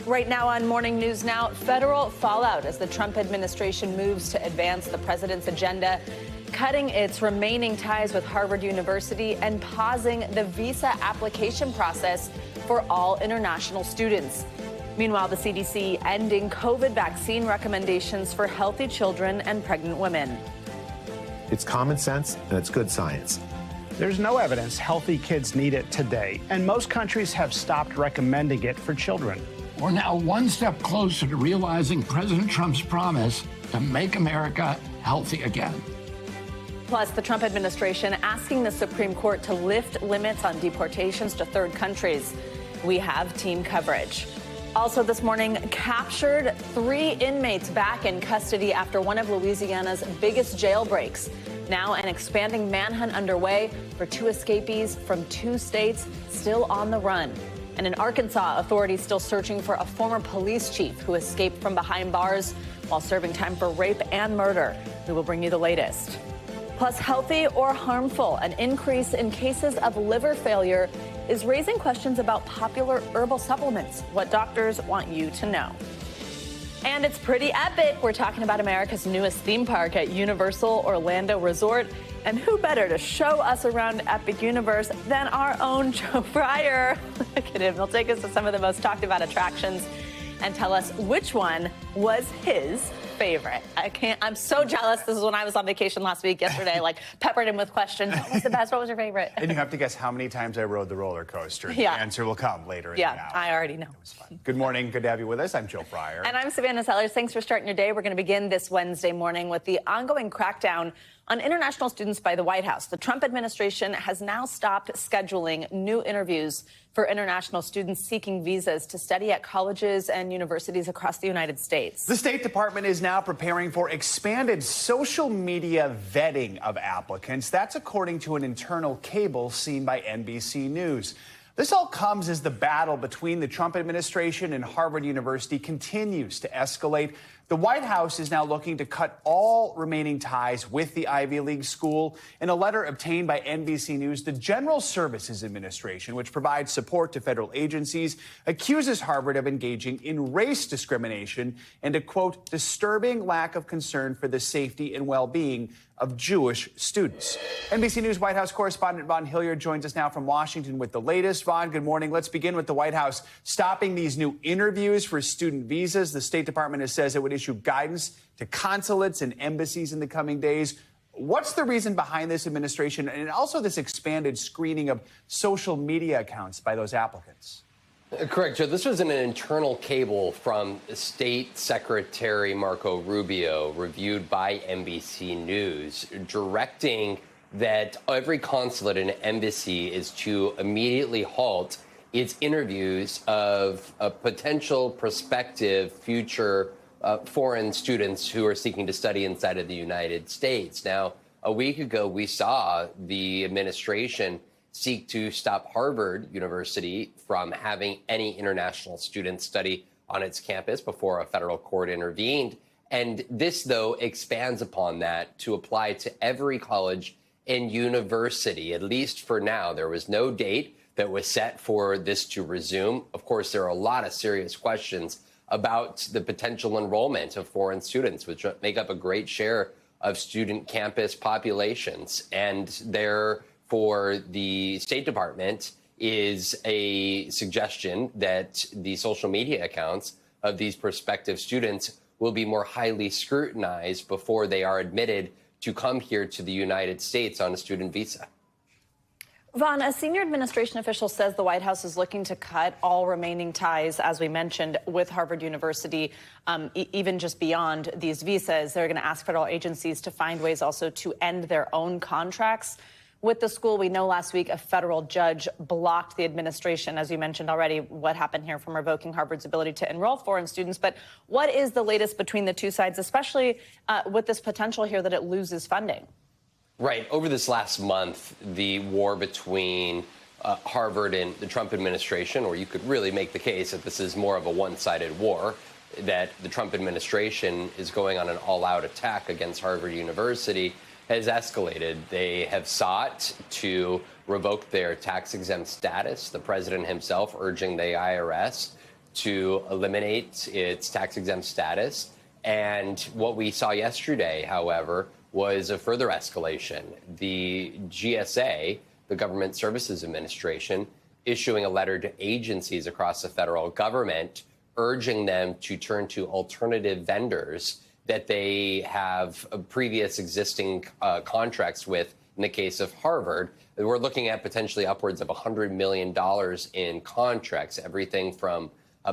Right now on Morning News Now, federal fallout as the Trump administration moves to advance the president's agenda, cutting its remaining ties with Harvard University and pausing the visa application process for all international students. Meanwhile, the CDC ending COVID vaccine recommendations for healthy children and pregnant women. It's common sense and it's good science. There's no evidence healthy kids need it today, and most countries have stopped recommending it for children. We're now one step closer to realizing President Trump's promise to make America healthy again. Plus, the Trump administration asking the Supreme Court to lift limits on deportations to third countries. We have team coverage. Also this morning, captured 3 inmates back in custody after one of Louisiana's biggest jailbreaks. Now an expanding manhunt underway for 2 escapees from 2 states still on the run. And in Arkansas, authorities still searching for a former police chief who escaped from behind bars while serving time for rape and murder. We will bring you the latest. Plus, healthy or harmful, an increase in cases of liver failure is raising questions about popular herbal supplements, what doctors want you to know. And it's pretty epic. We're talking about America's newest theme park at Universal Orlando Resort. And who better to show us around Epic Universe than our own Joe Fryer? Look at him. He'll take us to some of the most talked about attractions and tell us which one was his favorite. I'm so jealous. This is when I was on vacation yesterday, peppered him with questions. What was the best? What was your favorite? And you have to guess how many times I rode the roller coaster. Yeah. The answer will come later in the hour. Yeah, I already know. It was fun. Good morning. Good to have you with us. I'm Joe Fryer. And I'm Savannah Sellers. Thanks for starting your day. We're going to begin this Wednesday morning with the ongoing crackdown on international students by the White House. The Trump administration has now stopped scheduling new interviews for international students seeking visas to study at colleges and universities across the United States. The State Department is now preparing for expanded social media vetting of applicants. That's according to an internal cable seen by NBC News. This all comes as the battle between the Trump administration and Harvard University continues to escalate. The White House is now looking to cut all remaining ties with the Ivy League school. In a letter obtained by NBC News, the General Services Administration, which provides support to federal agencies, accuses Harvard of engaging in race discrimination and a, quote, disturbing lack of concern for the safety and well-being of Jewish students. NBC News White House correspondent Vaughn Hilliard joins us now from Washington with the latest. Vaughn, good morning. Let's begin with the White House stopping these new interviews for student visas. The State Department has says it would issue guidance to consulates and embassies in the coming days. What's the reason behind this administration and also this expanded screening of social media accounts by those applicants? Correct, Joe. This was an internal cable from State Secretary Marco Rubio, reviewed by NBC News, directing that every consulate and embassy is to immediately halt its interviews of potential prospective future foreign students who are seeking to study inside of the United States. Now, a week ago, we saw the administration seek to stop Harvard University from having any international students study on its campus before a federal court intervened. And this, though, expands upon that to apply to every college and university, at least for now. There was no date that was set for this to resume. Of course, there are a lot of serious questions about the potential enrollment of foreign students, which make up a great share of student campus populations. And there, for the State Department, is a suggestion that the social media accounts of these prospective students will be more highly scrutinized before they are admitted to come here to the United States on a student visa. Vaughn, a senior administration official says the White House is looking to cut all remaining ties, as we mentioned, with Harvard University, even just beyond these visas. They're going to ask federal agencies to find ways also to end their own contracts with the school. We know last week a federal judge blocked the administration, as you mentioned already, what happened here, from revoking Harvard's ability to enroll foreign students. But what is the latest between the two sides, especially with this potential here that it loses funding? Right. Over this last month, the war between Harvard and the Trump administration, or you could really make the case that this is more of a one-sided war, that the Trump administration is going on an all-out attack against Harvard University, has escalated. They have sought to revoke their tax-exempt status, the president himself urging the IRS to eliminate its tax-exempt status. And what we saw yesterday, however, was a further escalation. The GSA, the Government Services Administration, issuing a letter to agencies across the federal government, urging them to turn to alternative vendors that they have previous existing contracts with. In the case of Harvard, we're looking at potentially upwards of $100 million in contracts, everything from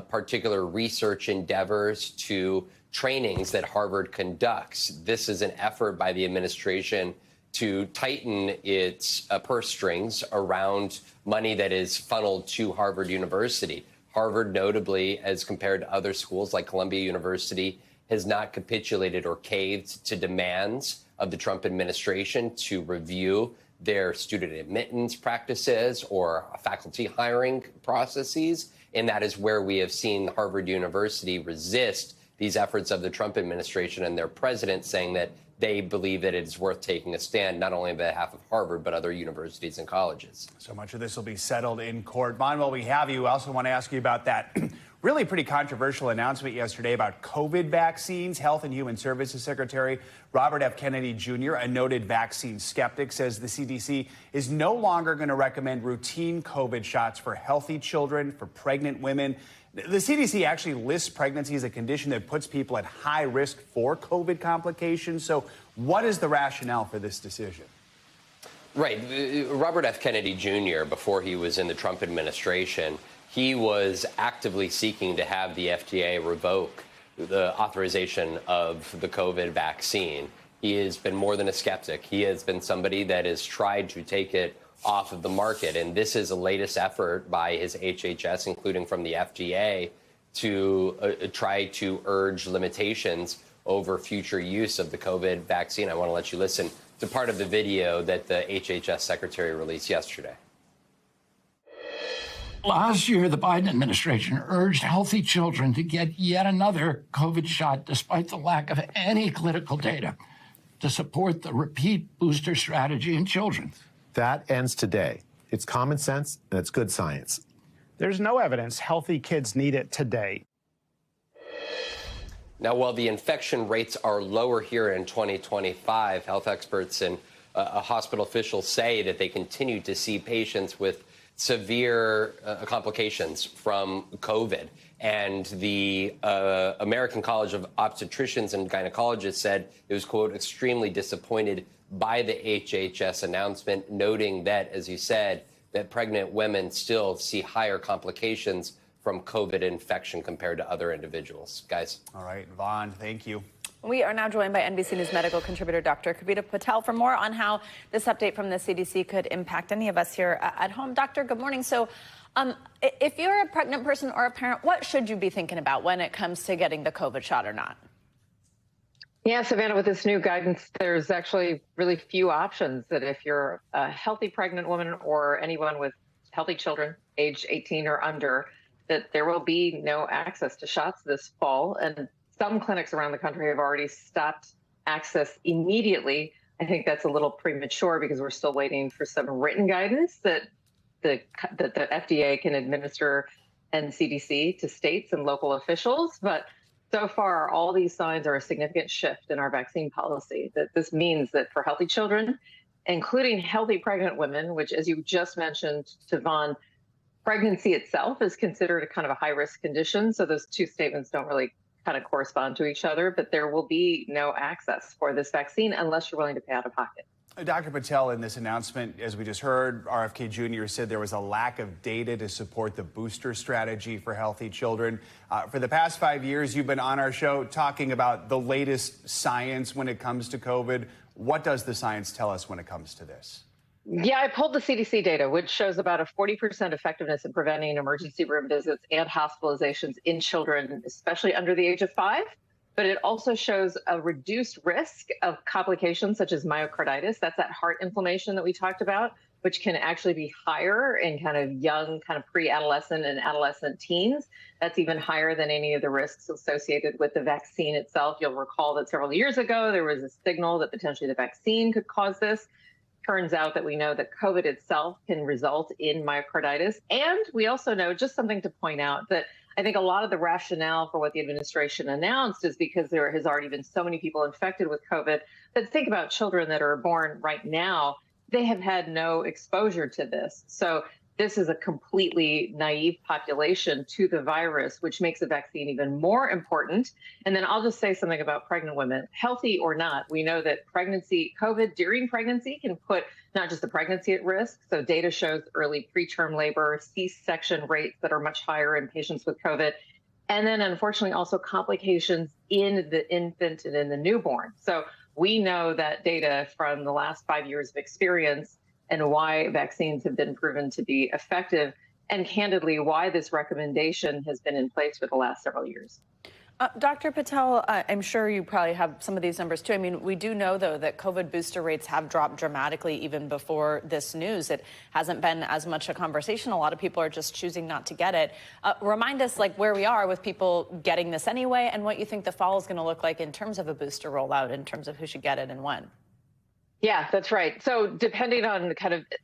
particular research endeavors to trainings that Harvard conducts. This is an effort by the administration to tighten its purse strings around money that is funneled to Harvard University. Harvard, notably, as compared to other schools like Columbia University, has not capitulated or caved to demands of the Trump administration to review their student admittance practices or faculty hiring processes. And that is where we have seen Harvard University resist these efforts of the Trump administration and their president, saying that they believe that it is worth taking a stand, not only on behalf of Harvard, but other universities and colleges. So much of this will be settled in court. Vaughn, while we have you, I also want to ask you about that really pretty controversial announcement yesterday about COVID vaccines. Health and Human Services Secretary Robert F. Kennedy Jr., a noted vaccine skeptic, says the CDC is no longer going to recommend routine COVID shots for healthy children, for pregnant women. The CDC actually lists pregnancy as a condition that puts people at high risk for COVID complications. So what is the rationale for this decision? Right. Robert F. Kennedy Jr., before he was in the Trump administration, he was actively seeking to have the FDA revoke the authorization of the COVID vaccine. He has been more than a skeptic. He has been somebody that has tried to take it off of the market. And this is the latest effort by his HHS, including from the FDA, to try to urge limitations over future use of the COVID vaccine. I want to let you listen to part of the video that the HHS secretary released yesterday. Last year, the Biden administration urged healthy children to get yet another COVID shot, despite the lack of any clinical data to support the repeat booster strategy in children. That ends today. It's common sense and it's good science. There's no evidence healthy kids need it today. Now, while the infection rates are lower here in 2025, health experts and hospital officials say that they continue to see patients with severe complications from COVID. And the American College of Obstetricians and Gynecologists said it was, quote, extremely disappointed by the HHS announcement, noting that, as you said, that pregnant women still see higher complications from COVID infection compared to other individuals. Guys. All right, Vaughn, thank you. We are now joined by NBC News medical contributor Dr. Kavita Patel for more on how this update from the CDC could impact any of us here at home. Doctor, good morning. So if you're a pregnant person or a parent, what should you be thinking about when it comes to getting the COVID shot or not? Yeah, Savannah, with this new guidance, there's actually really few options that if you're a healthy pregnant woman or anyone with healthy children, age 18 or under, that there will be no access to shots this fall. And some clinics around the country have already stopped access immediately. I think that's a little premature because we're still waiting for some written guidance that the FDA can administer and CDC to states and local officials. But so far, all these signs are a significant shift in our vaccine policy. That this means that for healthy children, including healthy pregnant women, which, as you just mentioned, Vaughn, pregnancy itself is considered a kind of a high-risk condition. So those two statements don't really kind of correspond to each other, but there will be no access for this vaccine unless you're willing to pay out of pocket. Dr. Patel, in this announcement, as we just heard, RFK Jr. said there was a lack of data to support the booster strategy for healthy children. For the past 5 years, you've been on our show talking about the latest science when it comes to COVID. What does the science tell us when it comes to this? Yeah, I pulled the CDC data, which shows about a 40% effectiveness in preventing emergency room visits and hospitalizations in children, especially under the age of 5. But it also shows a reduced risk of complications such as myocarditis. That's that heart inflammation that we talked about, which can actually be higher in kind of young, kind of pre-adolescent and adolescent teens. That's even higher than any of the risks associated with the vaccine itself. You'll recall that several years ago, there was a signal that potentially the vaccine could cause this. Turns out that we know that COVID itself can result in myocarditis. And we also know, just something to point out, that I think a lot of the rationale for what the administration announced is because there has already been so many people infected with COVID. But think about children that are born right now. They have had no exposure to this. So this is a completely naive population to the virus, which makes a vaccine even more important. And then I'll just say something about pregnant women, healthy or not. We know that COVID during pregnancy can put not just the pregnancy at risk. So data shows early preterm labor, C-section rates that are much higher in patients with COVID. And then unfortunately also complications in the infant and in the newborn. So we know that data from the last 5 years of experience and why vaccines have been proven to be effective, and candidly, why this recommendation has been in place for the last several years. Dr. Patel, I'm sure you probably have some of these numbers too. I mean, we do know, though, that COVID booster rates have dropped dramatically even before this news. It hasn't been as much a conversation. A lot of people are just choosing not to get it. Remind us, like, where we are with people getting this anyway, and what you think the fall is going to look like in terms of a booster rollout, in terms of who should get it and when. Yeah, that's right. So depending on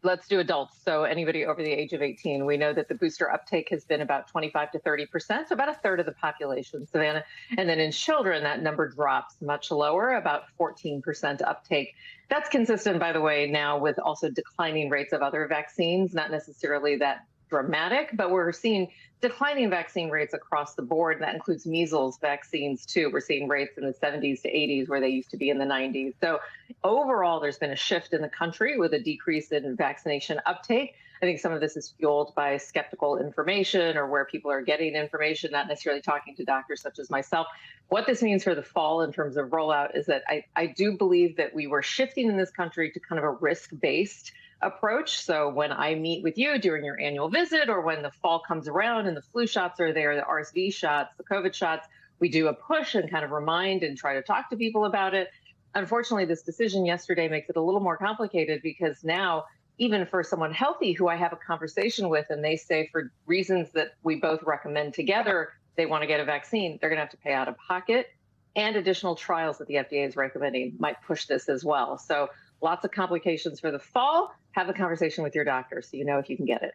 let's do adults. So anybody over the age of 18, we know that the booster uptake has been about 25 to 30%, so about a third of the population, Savannah. And then in children, that number drops much lower, about 14% uptake. That's consistent, by the way, now with also declining rates of other vaccines, not necessarily that dramatic, but we're seeing declining vaccine rates across the board. That includes measles vaccines, too. We're seeing rates in the 70s to 80s where they used to be in the 90s. So overall, there's been a shift in the country with a decrease in vaccination uptake. I think some of this is fueled by skeptical information or where people are getting information, not necessarily talking to doctors such as myself. What this means for the fall in terms of rollout is that I do believe that we were shifting in this country to kind of a risk-based approach. So when I meet with you during your annual visit, or when the fall comes around and the flu shots are there, the RSV shots, the COVID shots, we do a push and kind of remind and try to talk to people about it. Unfortunately, this decision yesterday makes it a little more complicated, because now, even for someone healthy who I have a conversation with and they say for reasons that we both recommend together, they want to get a vaccine, they're going to have to pay out of pocket, and additional trials that the FDA is recommending might push this as well. So lots of complications for the fall. Have a conversation with your doctor so you know if you can get it.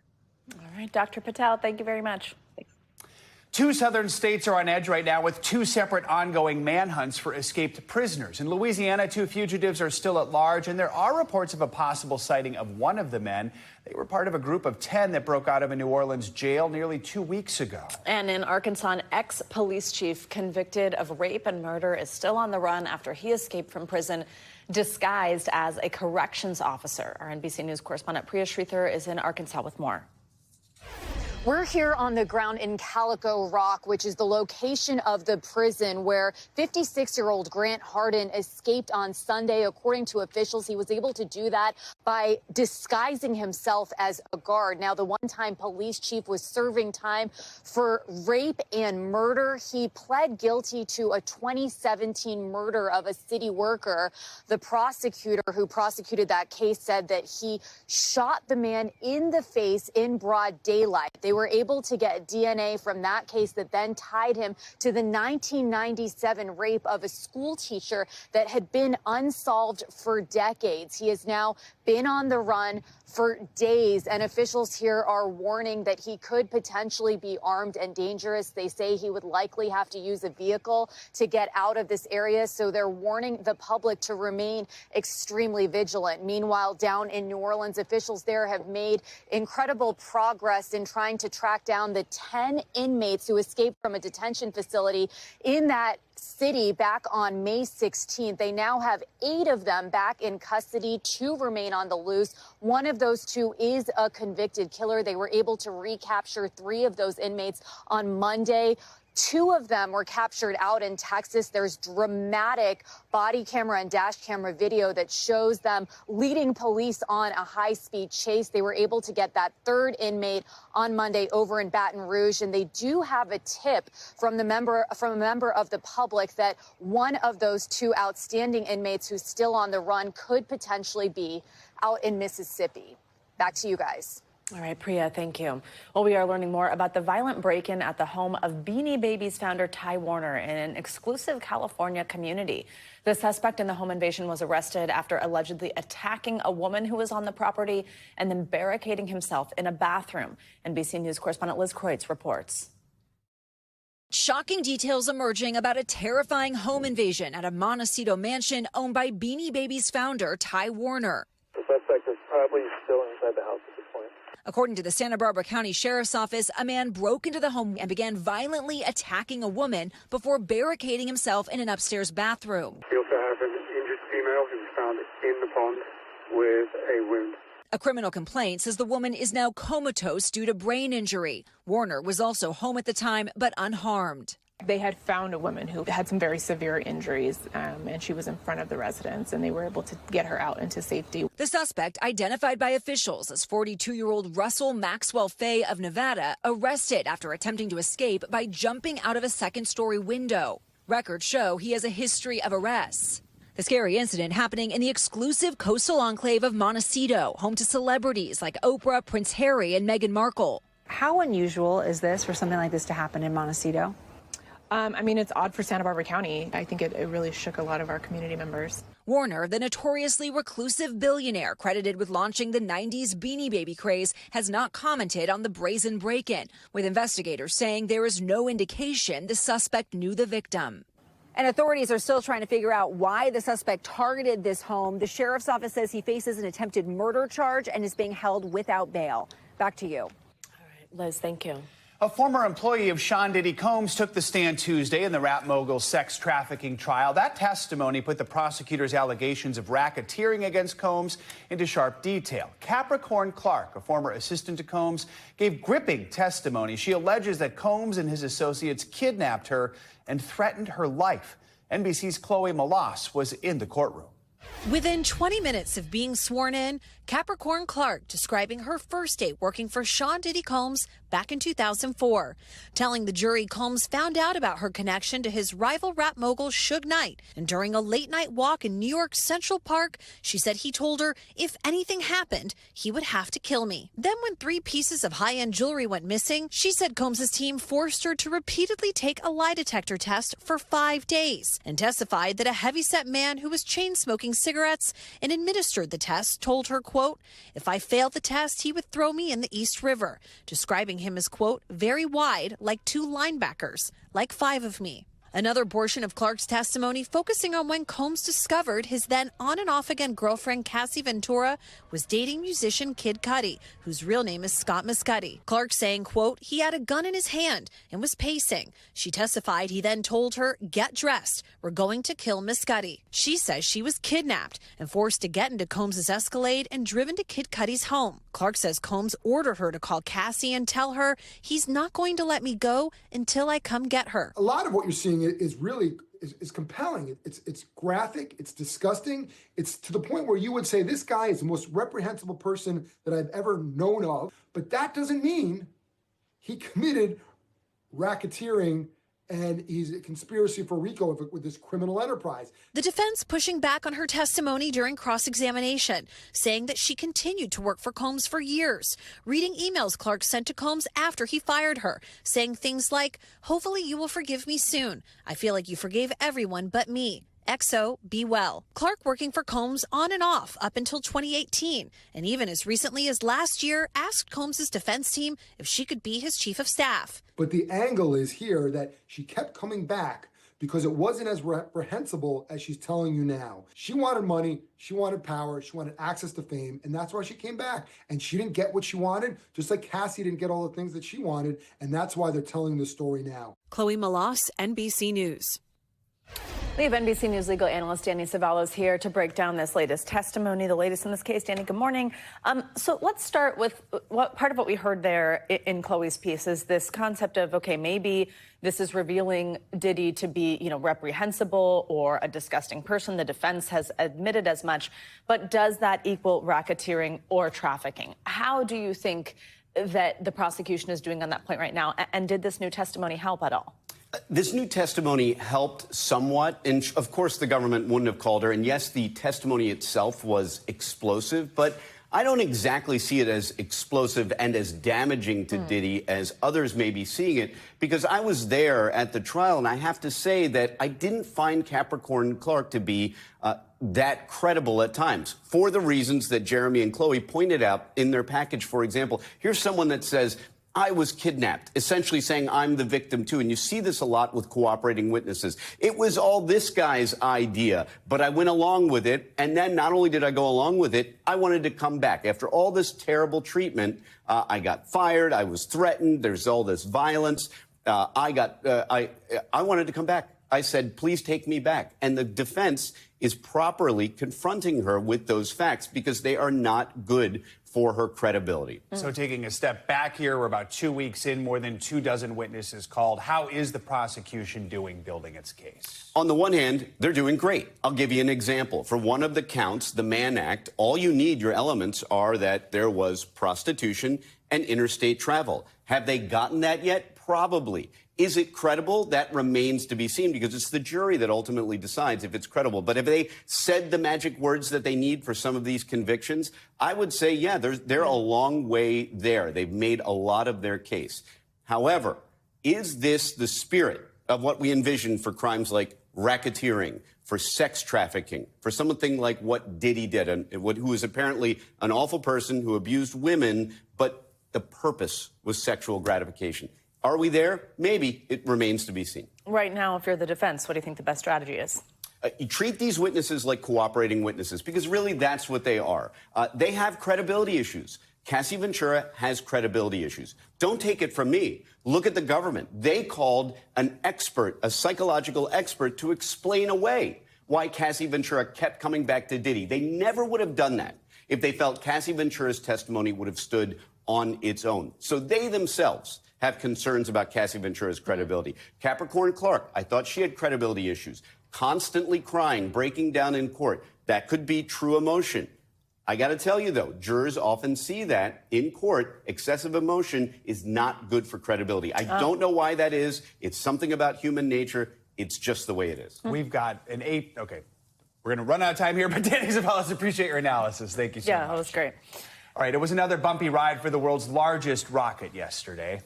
All right, Dr. Patel, thank you very much. Thanks. Two southern states are on edge right now with two separate ongoing manhunts for escaped prisoners. In Louisiana, two fugitives are still at large, and there are reports of a possible sighting of one of the men. They were part of a group of 10 that broke out of a New Orleans jail nearly 2 weeks ago. And in Arkansas, an ex-police chief convicted of rape and murder is still on the run after he escaped from prison disguised as a corrections officer. Our NBC News correspondent Priya Shrithar is in Arkansas with more. We're here on the ground in Calico Rock, which is the location of the prison where 56-year-old Grant Harden escaped on Sunday. According to officials, he was able to do that by disguising himself as a guard. Now, the one-time police chief was serving time for rape and murder. He pled guilty to a 2017 murder of a city worker. The prosecutor who prosecuted that case said that he shot the man in the face in broad daylight. They were able to get DNA from that case that then tied him to the 1997 rape of a school teacher that had been unsolved for decades. He has now been on the run for days, and officials here are warning that he could potentially be armed and dangerous. They say he would likely have to use a vehicle to get out of this area, so they're warning the public to remain extremely vigilant. Meanwhile, down in New Orleans, officials there have made incredible progress in trying to track down the 10 inmates who escaped from a detention facility in that city back on May 16th. They now have 8 of them back in custody. 2 remain on the loose. One of those 2 is a convicted killer. They were able to recapture 3 of those inmates on Monday. 2 of them were captured out in Texas. There's dramatic body camera and dash camera video that shows them leading police on a high-speed chase. They were able to get that 3rd inmate on Monday over in Baton Rouge, and they do have a tip from a member of the public that one of those 2 outstanding inmates who's still on the run could potentially be out in Mississippi. Back to you guys. All right, Priya, thank you. Well, we are learning more about the violent break-in at the home of Beanie Babies founder Ty Warner in an exclusive California community. The suspect in the home invasion was arrested after allegedly attacking a woman who was on the property and then barricading himself in a bathroom. NBC News correspondent Liz Kreutz reports. Shocking details emerging about a terrifying home invasion at a Montecito mansion owned by Beanie Babies founder Ty Warner. The suspect is probably still inside the house at this point. According to the Santa Barbara County Sheriff's Office, a man broke into the home and began violently attacking a woman before barricading himself in an upstairs bathroom. We also have an injured female who was found in the pond with a wound. A criminal complaint says the woman is now comatose due to brain injury. Warner was also home at the time, but unharmed. They had found a woman who had some very severe injuries, and she was in front of the residence, and they were able to get her out into safety. The suspect, identified by officials as 42-year-old Russell Maxwell Fay of Nevada, arrested after attempting to escape by jumping out of a second-story window. Records show he has a history of arrests. The scary incident happening in the exclusive coastal enclave of Montecito, home to celebrities like Oprah, Prince Harry, and Meghan Markle. How unusual is this for something like this to happen in Montecito? I mean, it's odd for Santa Barbara County. I think it really shook a lot of our community members. Warner, the notoriously reclusive billionaire credited with launching the 90s Beanie Baby craze, has not commented on the brazen break-in, with investigators saying there is no indication the suspect knew the victim. And authorities are still trying to figure out why the suspect targeted this home. The sheriff's office says he faces an attempted murder charge and is being held without bail. Back to you. All right, Liz, thank you. A former employee of Sean Diddy Combs took the stand Tuesday in the rap mogul's sex trafficking trial. That testimony put the prosecutor's allegations of racketeering against Combs into sharp detail. Capricorn Clark, a former assistant to Combs, gave gripping testimony. She alleges that Combs and his associates kidnapped her and threatened her life. NBC's Chloe Malas was in the courtroom. Within 20 minutes of being sworn in, Capricorn Clark describing her first date working for Sean Diddy Combs back in 2004, telling the jury Combs found out about her connection to his rival rap mogul Suge Knight, and during a late-night walk in New York's Central Park, she said he told her if anything happened, he would have to kill me. Then when 3 pieces of high-end jewelry went missing, she said Combs' team forced her to repeatedly take a lie detector test for 5 days, and testified that a heavyset man who was chain-smoking cigarettes and administered the test told her, quote, if I failed the test, he would throw me in the East River, describing him as, quote, very wide, like 2 linebackers, like 5 of me. Another portion of Clark's testimony focusing on when Combs discovered his then on and off again girlfriend Cassie Ventura was dating musician Kid Cudi, whose real name is Scott Muscudi. Clark saying, quote, he had a gun in his hand and was pacing. She testified he then told her, get dressed, we're going to kill Muscudi. She says she was kidnapped and forced to get into Combs' Escalade and driven to Kid Cudi's home. Clark says Combs ordered her to call Cassie and tell her he's not going to let me go until I come get her. A lot of what you're seeing is really is compelling. It's graphic. It's disgusting. It's to the point where you would say this guy is the most reprehensible person that I've ever known of. But that doesn't mean he committed racketeering and he's a conspiracy for RICO with this criminal enterprise. The defense pushing back on her testimony during cross-examination, saying that she continued to work for Combs for years, reading emails Clark sent to Combs after he fired her, saying things like, hopefully you will forgive me soon. I feel like you forgave everyone but me. XO, be well. Clark working for Combs on and off up until 2018, and even as recently as last year asked Combs' defense team if she could be his chief of staff. But the angle is here that she kept coming back because it wasn't as reprehensible as she's telling you now. She wanted money, she wanted power, she wanted access to fame, and that's why she came back. And she didn't get what she wanted, just like Cassie didn't get all the things that she wanted, and that's why they're telling the story now. Chloe Malas, NBC News. We have NBC News legal analyst Danny Savalos here to break down this latest testimony, the latest in this case. Danny, good morning. So let's start with what part of what we heard there in Chloe's piece is this concept of, okay, maybe this is revealing Diddy to be, reprehensible or a disgusting person. The defense has admitted as much. But does that equal racketeering or trafficking? How do you think that the prosecution is doing on that point right now? And did this new testimony help at all? This new testimony helped somewhat, and of course the government wouldn't have called her, and yes, the testimony itself was explosive, but I don't exactly see it as explosive and as damaging to Diddy as others may be seeing it, because I was there at the trial, and I have to say that I didn't find Capricorn Clark to be that credible at times, for the reasons that Jeremy and Chloe pointed out in their package. For example, here's someone that says, I was kidnapped, essentially saying I'm the victim too. And you see this a lot with cooperating witnesses. It was all this guy's idea, but I went along with it. And then not only did I go along with it, I wanted to come back. After all this terrible treatment, I got fired. I was threatened. There's all this violence. I wanted to come back. I said, please take me back. And the defense is properly confronting her with those facts because they are not good for her credibility. So taking a step back here, we're about 2 weeks in, more than 24 witnesses called. How is the prosecution doing building its case? On the one hand, they're doing great. I'll give you an example. For one of the counts, the Mann Act, all you need, your elements, are that there was prostitution and interstate travel. Have they gotten that yet? Probably. Is it credible? That remains to be seen because it's the jury that ultimately decides if it's credible. But if they said the magic words that they need for some of these convictions, I would say, yeah, they're a long way there. They've made a lot of their case. However, is this the spirit of what we envision for crimes like racketeering, for sex trafficking, for something like what Diddy did, who was apparently an awful person who abused women, but the purpose was sexual gratification? Are we there? Maybe. It remains to be seen. Right now, if you're the defense, what do you think the best strategy is? You treat these witnesses like cooperating witnesses, because really that's what they are. They have credibility issues. Cassie Ventura has credibility issues. Don't take it from me. Look at the government. They called an expert, a psychological expert, to explain away why Cassie Ventura kept coming back to Diddy. They never would have done that if they felt Cassie Ventura's testimony would have stood on its own. So they themselves have concerns about Cassie Ventura's credibility. Capricorn Clark, I thought she had credibility issues. Constantly crying, breaking down in court. That could be true emotion. I got to tell you, though, jurors often see that in court. Excessive emotion is not good for credibility. I don't know why that is. It's something about human nature. It's just the way it is. We've got an 8. Okay, we're going to run out of time here, but Danny Zavelas, appreciate your analysis. Thank you so much. Yeah, that was great. All right, it was another bumpy ride for the world's largest rocket yesterday.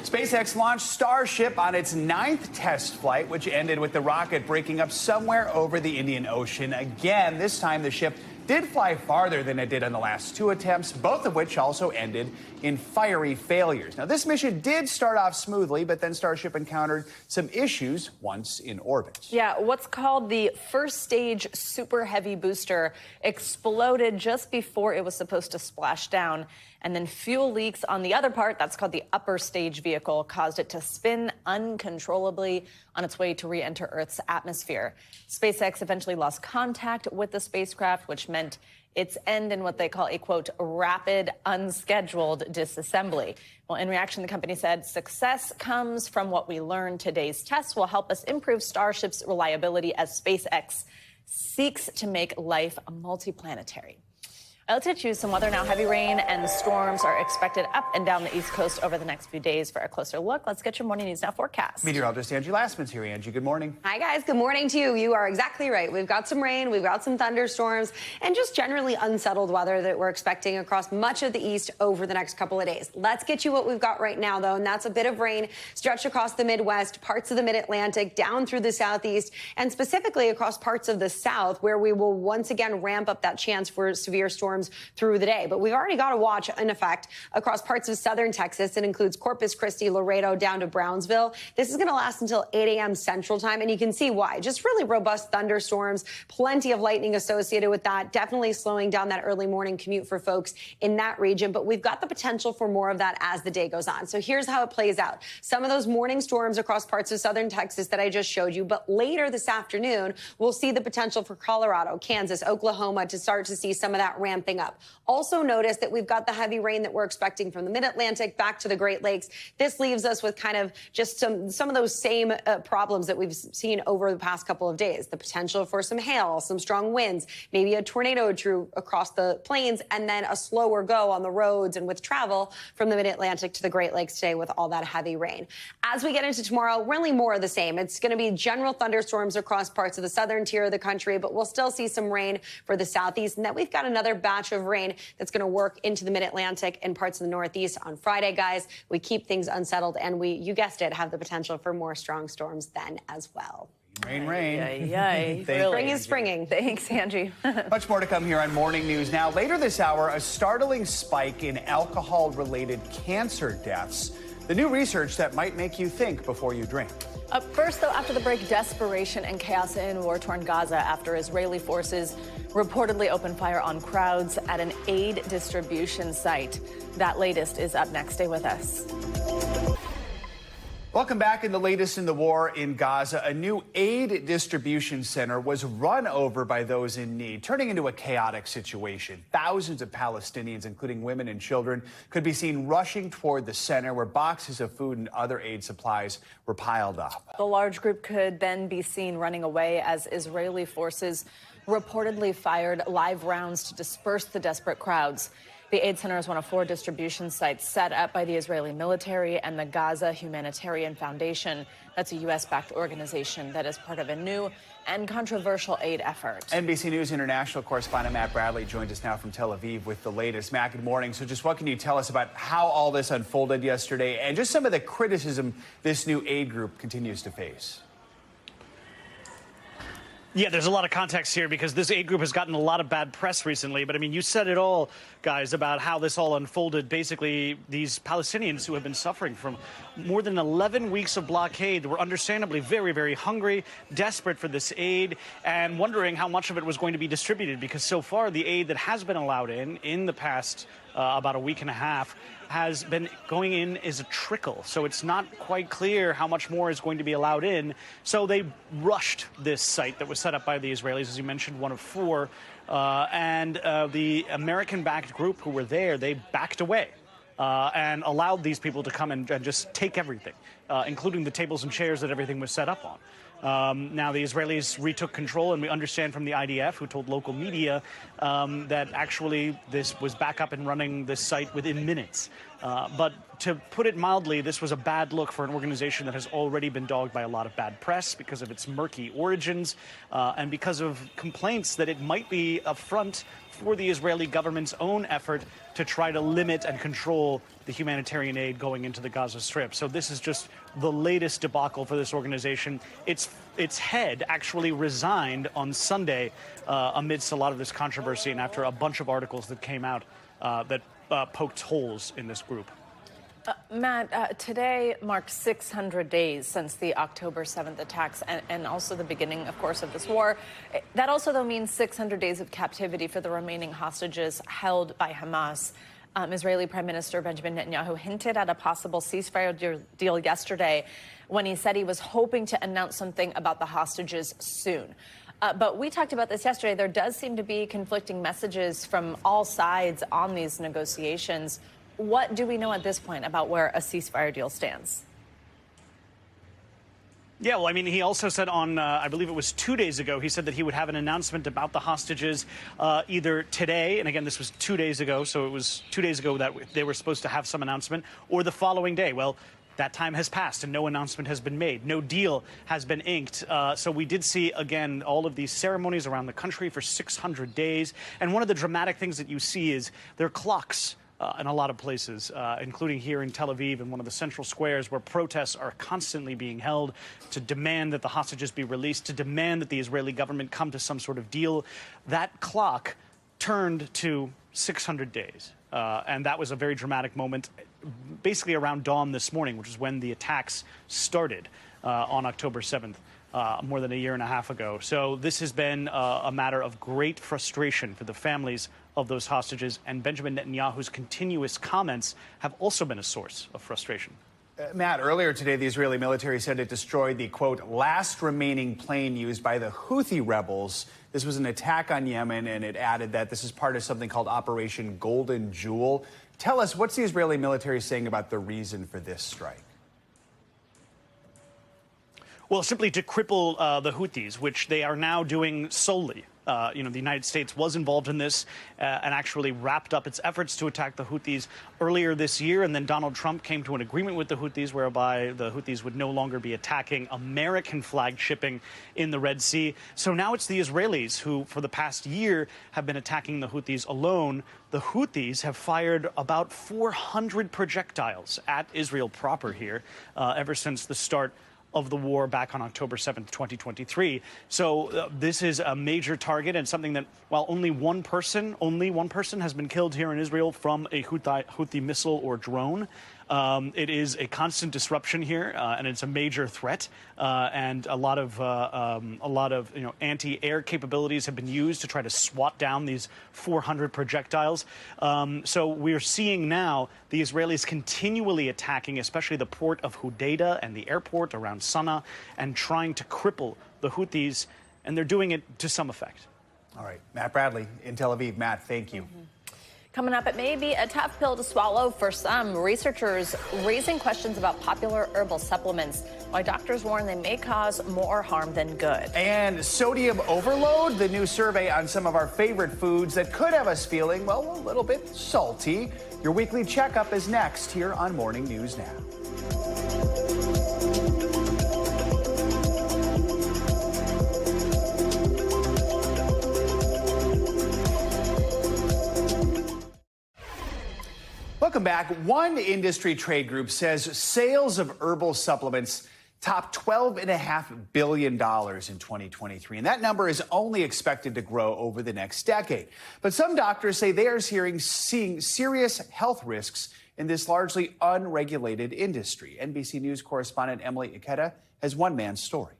SpaceX launched Starship on its 9th test flight, which ended with the rocket breaking up somewhere over the Indian Ocean again. This time, the ship did fly farther than it did on the last 2 attempts, both of which also ended in fiery failures. Now, this mission did start off smoothly, but then Starship encountered some issues once in orbit. Yeah, what's called the first stage Super Heavy booster exploded just before it was supposed to splash down. And then fuel leaks on the other part, that's called the upper stage vehicle, caused it to spin uncontrollably on its way to re-enter Earth's atmosphere. SpaceX eventually lost contact with the spacecraft, which meant its end in what they call a, quote, rapid, unscheduled disassembly. Well, in reaction, the company said, success comes from what we learned. Today's tests will help us improve Starship's reliability as SpaceX seeks to make life multiplanetary. Let's hit you some weather now. Heavy rain and storms are expected up and down the East Coast over the next few days. For a closer look, let's get your morning news now forecast. Meteorologist Angie Lastman's here. Angie, good morning. Hi, guys. Good morning to you. You are exactly right. We've got some rain, we've got some thunderstorms, and just generally unsettled weather that we're expecting across much of the East over the next couple of days. Let's get you what we've got right now, though, and that's a bit of rain stretched across the Midwest, parts of the Mid-Atlantic, down through the Southeast, and specifically across parts of the South, where we will once again ramp up that chance for severe storms through the day. But we've already got a watch in effect across parts of southern Texas. It includes Corpus Christi, Laredo, down to Brownsville. This is going to last until 8 a.m. Central Time, and you can see why. Just really robust thunderstorms, plenty of lightning associated with that, definitely slowing down that early morning commute for folks in that region. But we've got the potential for more of that as the day goes on. So here's how it plays out. Some of those morning storms across parts of southern Texas that I just showed you, but later this afternoon, we'll see the potential for Colorado, Kansas, Oklahoma to start to see some of that ramping up. Also notice that we've got the heavy rain that we're expecting from the Mid-Atlantic back to the Great Lakes. This leaves us with kind of just some of those same problems that we've seen over the past couple of days. The potential for some hail, some strong winds, maybe a tornado drew across the plains, and then a slower go on the roads and with travel from the Mid-Atlantic to the Great Lakes today with all that heavy rain. As we get into tomorrow, really more of the same. It's going to be general thunderstorms across parts of the southern tier of the country, but we'll still see some rain for the southeast. And then we've got another batch of rain that's going to work into the Mid-Atlantic and parts of the Northeast on Friday, guys. We keep things unsettled, and we, you guessed it, have the potential for more strong storms then as well. Rain. Spring is springing. Thanks, Angie. Much more to come here on Morning News. Now, later this hour, a startling spike in alcohol-related cancer deaths. The new research that might make you think before you drink. Up first, though, after the break, desperation and chaos in war-torn Gaza after Israeli forces reportedly opened fire on crowds at an aid distribution site. That latest is up next. Stay with us. Welcome back. In the latest in the war in Gaza, a new aid distribution center was run over by those in need, turning into a chaotic situation. Thousands of Palestinians, including women and children, could be seen rushing toward the center where boxes of food and other aid supplies were piled up. The large group could then be seen running away as Israeli forces reportedly fired live rounds to disperse the desperate crowds. The aid center is one of 4 distribution sites set up by the Israeli military and the Gaza Humanitarian Foundation. That's a U.S.-backed organization that is part of a new and controversial aid effort. NBC News International correspondent Matt Bradley joins us now from Tel Aviv with the latest. Matt, good morning. So just what can you tell us about how all this unfolded yesterday and just some of the criticism this new aid group continues to face? Yeah, there's a lot of context here because this aid group has gotten a lot of bad press recently. But I mean, you said it all, guys, about how this all unfolded. Basically, these Palestinians who have been suffering from more than 11 weeks of blockade were understandably very, very hungry, desperate for this aid, and wondering how much of it was going to be distributed, because so far the aid that has been allowed in the past about a week and a half has been going in as a trickle. So it's not quite clear how much more is going to be allowed in. So they rushed this site that was set up by the Israelis, as you mentioned, one of 4. And the American-backed group who were there, they backed away and allowed these people to come and just take everything, including the tables and chairs that everything was set up on. Now, the Israelis retook control, and we understand from the IDF, who told local media that actually this was back up and running this site within minutes. But to put it mildly, this was a bad look for an organization that has already been dogged by a lot of bad press because of its murky origins and because of complaints that it might be a front for the Israeli government's own effort to try to limit and control the humanitarian aid going into the Gaza Strip. So this is just the latest debacle for this organization. Its head actually resigned on Sunday amidst a lot of this controversy and after a bunch of articles that came out that poked holes in this group. Matt, today marked 600 days since the October 7th attacks and also the beginning, of course, of this war. That also, though, means 600 days of captivity for the remaining hostages held by Hamas. Israeli Prime Minister Benjamin Netanyahu hinted at a possible ceasefire deal yesterday when he said he was hoping to announce something about the hostages soon. But we talked about this yesterday. There does seem to be conflicting messages from all sides on these negotiations. What do we know at this point about where a ceasefire deal stands? Yeah, well, I mean, he also said on, I believe it was 2 days ago, he said that he would have an announcement about the hostages either today, and again, this was 2 days ago, so it was 2 days ago that they were supposed to have some announcement, or the following day. Well, that time has passed and no announcement has been made. No deal has been inked. So we did see, again, all of these ceremonies around the country for 600 days. And one of the dramatic things that you see is there are clocks in a lot of places, including here in Tel Aviv in one of the central squares where protests are constantly being held to demand that the hostages be released, to demand that the Israeli government come to some sort of deal. That clock turned to 600 days. And that was a very dramatic moment, basically around dawn this morning, which is when the attacks started on October 7th. More than a year and a half ago. So this has been a matter of great frustration for the families of those hostages, and Benjamin Netanyahu's continuous comments have also been a source of frustration. Matt, earlier today, the Israeli military said it destroyed the, quote, last remaining plane used by the Houthi rebels. This was an attack on Yemen, and it added that this is part of something called Operation Golden Jewel. Tell us, what's the Israeli military saying about the reason for this strike? Well, simply to cripple the Houthis, which they are now doing solely. The United States was involved in this and actually wrapped up its efforts to attack the Houthis earlier this year. And then Donald Trump came to an agreement with the Houthis whereby the Houthis would no longer be attacking American flagged shipping in the Red Sea. So now it's the Israelis who, for the past year, have been attacking the Houthis alone. The Houthis have fired about 400 projectiles at Israel proper here ever since the start of the war back on October 7th, 2023. So this is a major target and something that, while only one person has been killed here in Israel from a Houthi missile or drone. It is a constant disruption here, and it's a major threat. And a lot of anti-air capabilities have been used to try to swat down these 400 projectiles. So we're seeing now the Israelis continually attacking, especially the port of Hodeidah and the airport around Sana'a, and trying to cripple the Houthis, and they're doing it to some effect. All right, Matt Bradley in Tel Aviv. Matt, thank you. Coming up, it may be a tough pill to swallow for some. Researchers raising questions about popular herbal supplements, why doctors warn they may cause more harm than good. And sodium overload, the new survey on some of our favorite foods that could have us feeling, well, a little bit salty. Your weekly checkup is next here on Morning News Now. Welcome back. One industry trade group says sales of herbal supplements topped $12.5 billion in 2023. And that number is only expected to grow over the next decade. But some doctors say they are seeing serious health risks in this largely unregulated industry. NBC News correspondent Emily Ikeda has one man's story.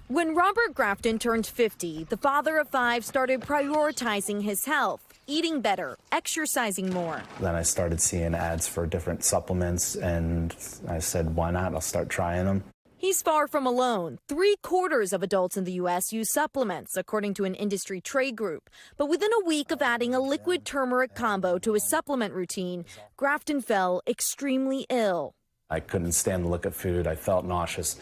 When Robert Grafton turned 50, the father of 5 started prioritizing his health, eating better, exercising more. Then I started seeing ads for different supplements, and I said, why not? I'll start trying them. He's far from alone. 3/4 of adults in the U.S. use supplements, according to an industry trade group. But within a week of adding a liquid turmeric combo to his supplement routine, Grafton fell extremely ill. I couldn't stand the look of food. I felt nauseous.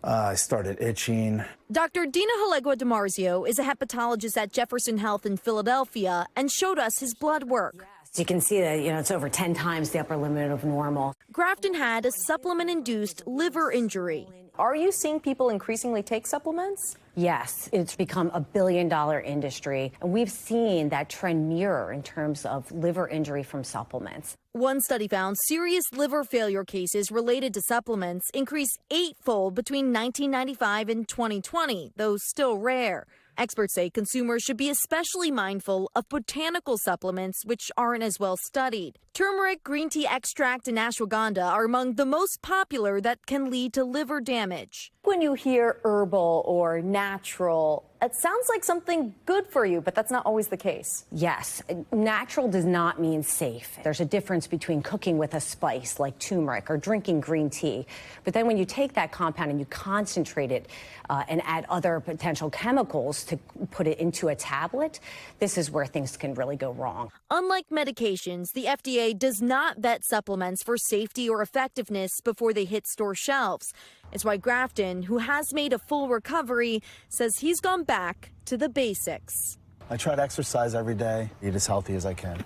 I started itching. Dr. Dina Halegua DiMarzio is a hepatologist at Jefferson Health in Philadelphia and showed us his blood work. You can see that, it's over 10 times the upper limit of normal. Grafton had a supplement-induced liver injury. Are you seeing people increasingly take supplements? Yes, it's become a billion-dollar industry, and we've seen that trend mirror in terms of liver injury from supplements. One study found serious liver failure cases related to supplements increased 8-fold between 1995 and 2020, though still rare. Experts say consumers should be especially mindful of botanical supplements, which aren't as well studied. Turmeric, green tea extract, and ashwagandha are among the most popular that can lead to liver damage. When you hear herbal or natural, it sounds like something good for you, but that's not always the case. Yes, natural does not mean safe. There's a difference between cooking with a spice like turmeric or drinking green tea. But then when you take that compound and you concentrate it and add other potential chemicals to put it into a tablet, this is where things can really go wrong. Unlike medications, the FDA does not vet supplements for safety or effectiveness before they hit store shelves. It's why Grafton, who has made a full recovery, says he's gone back to the basics. I try to exercise every day, eat as healthy as I can.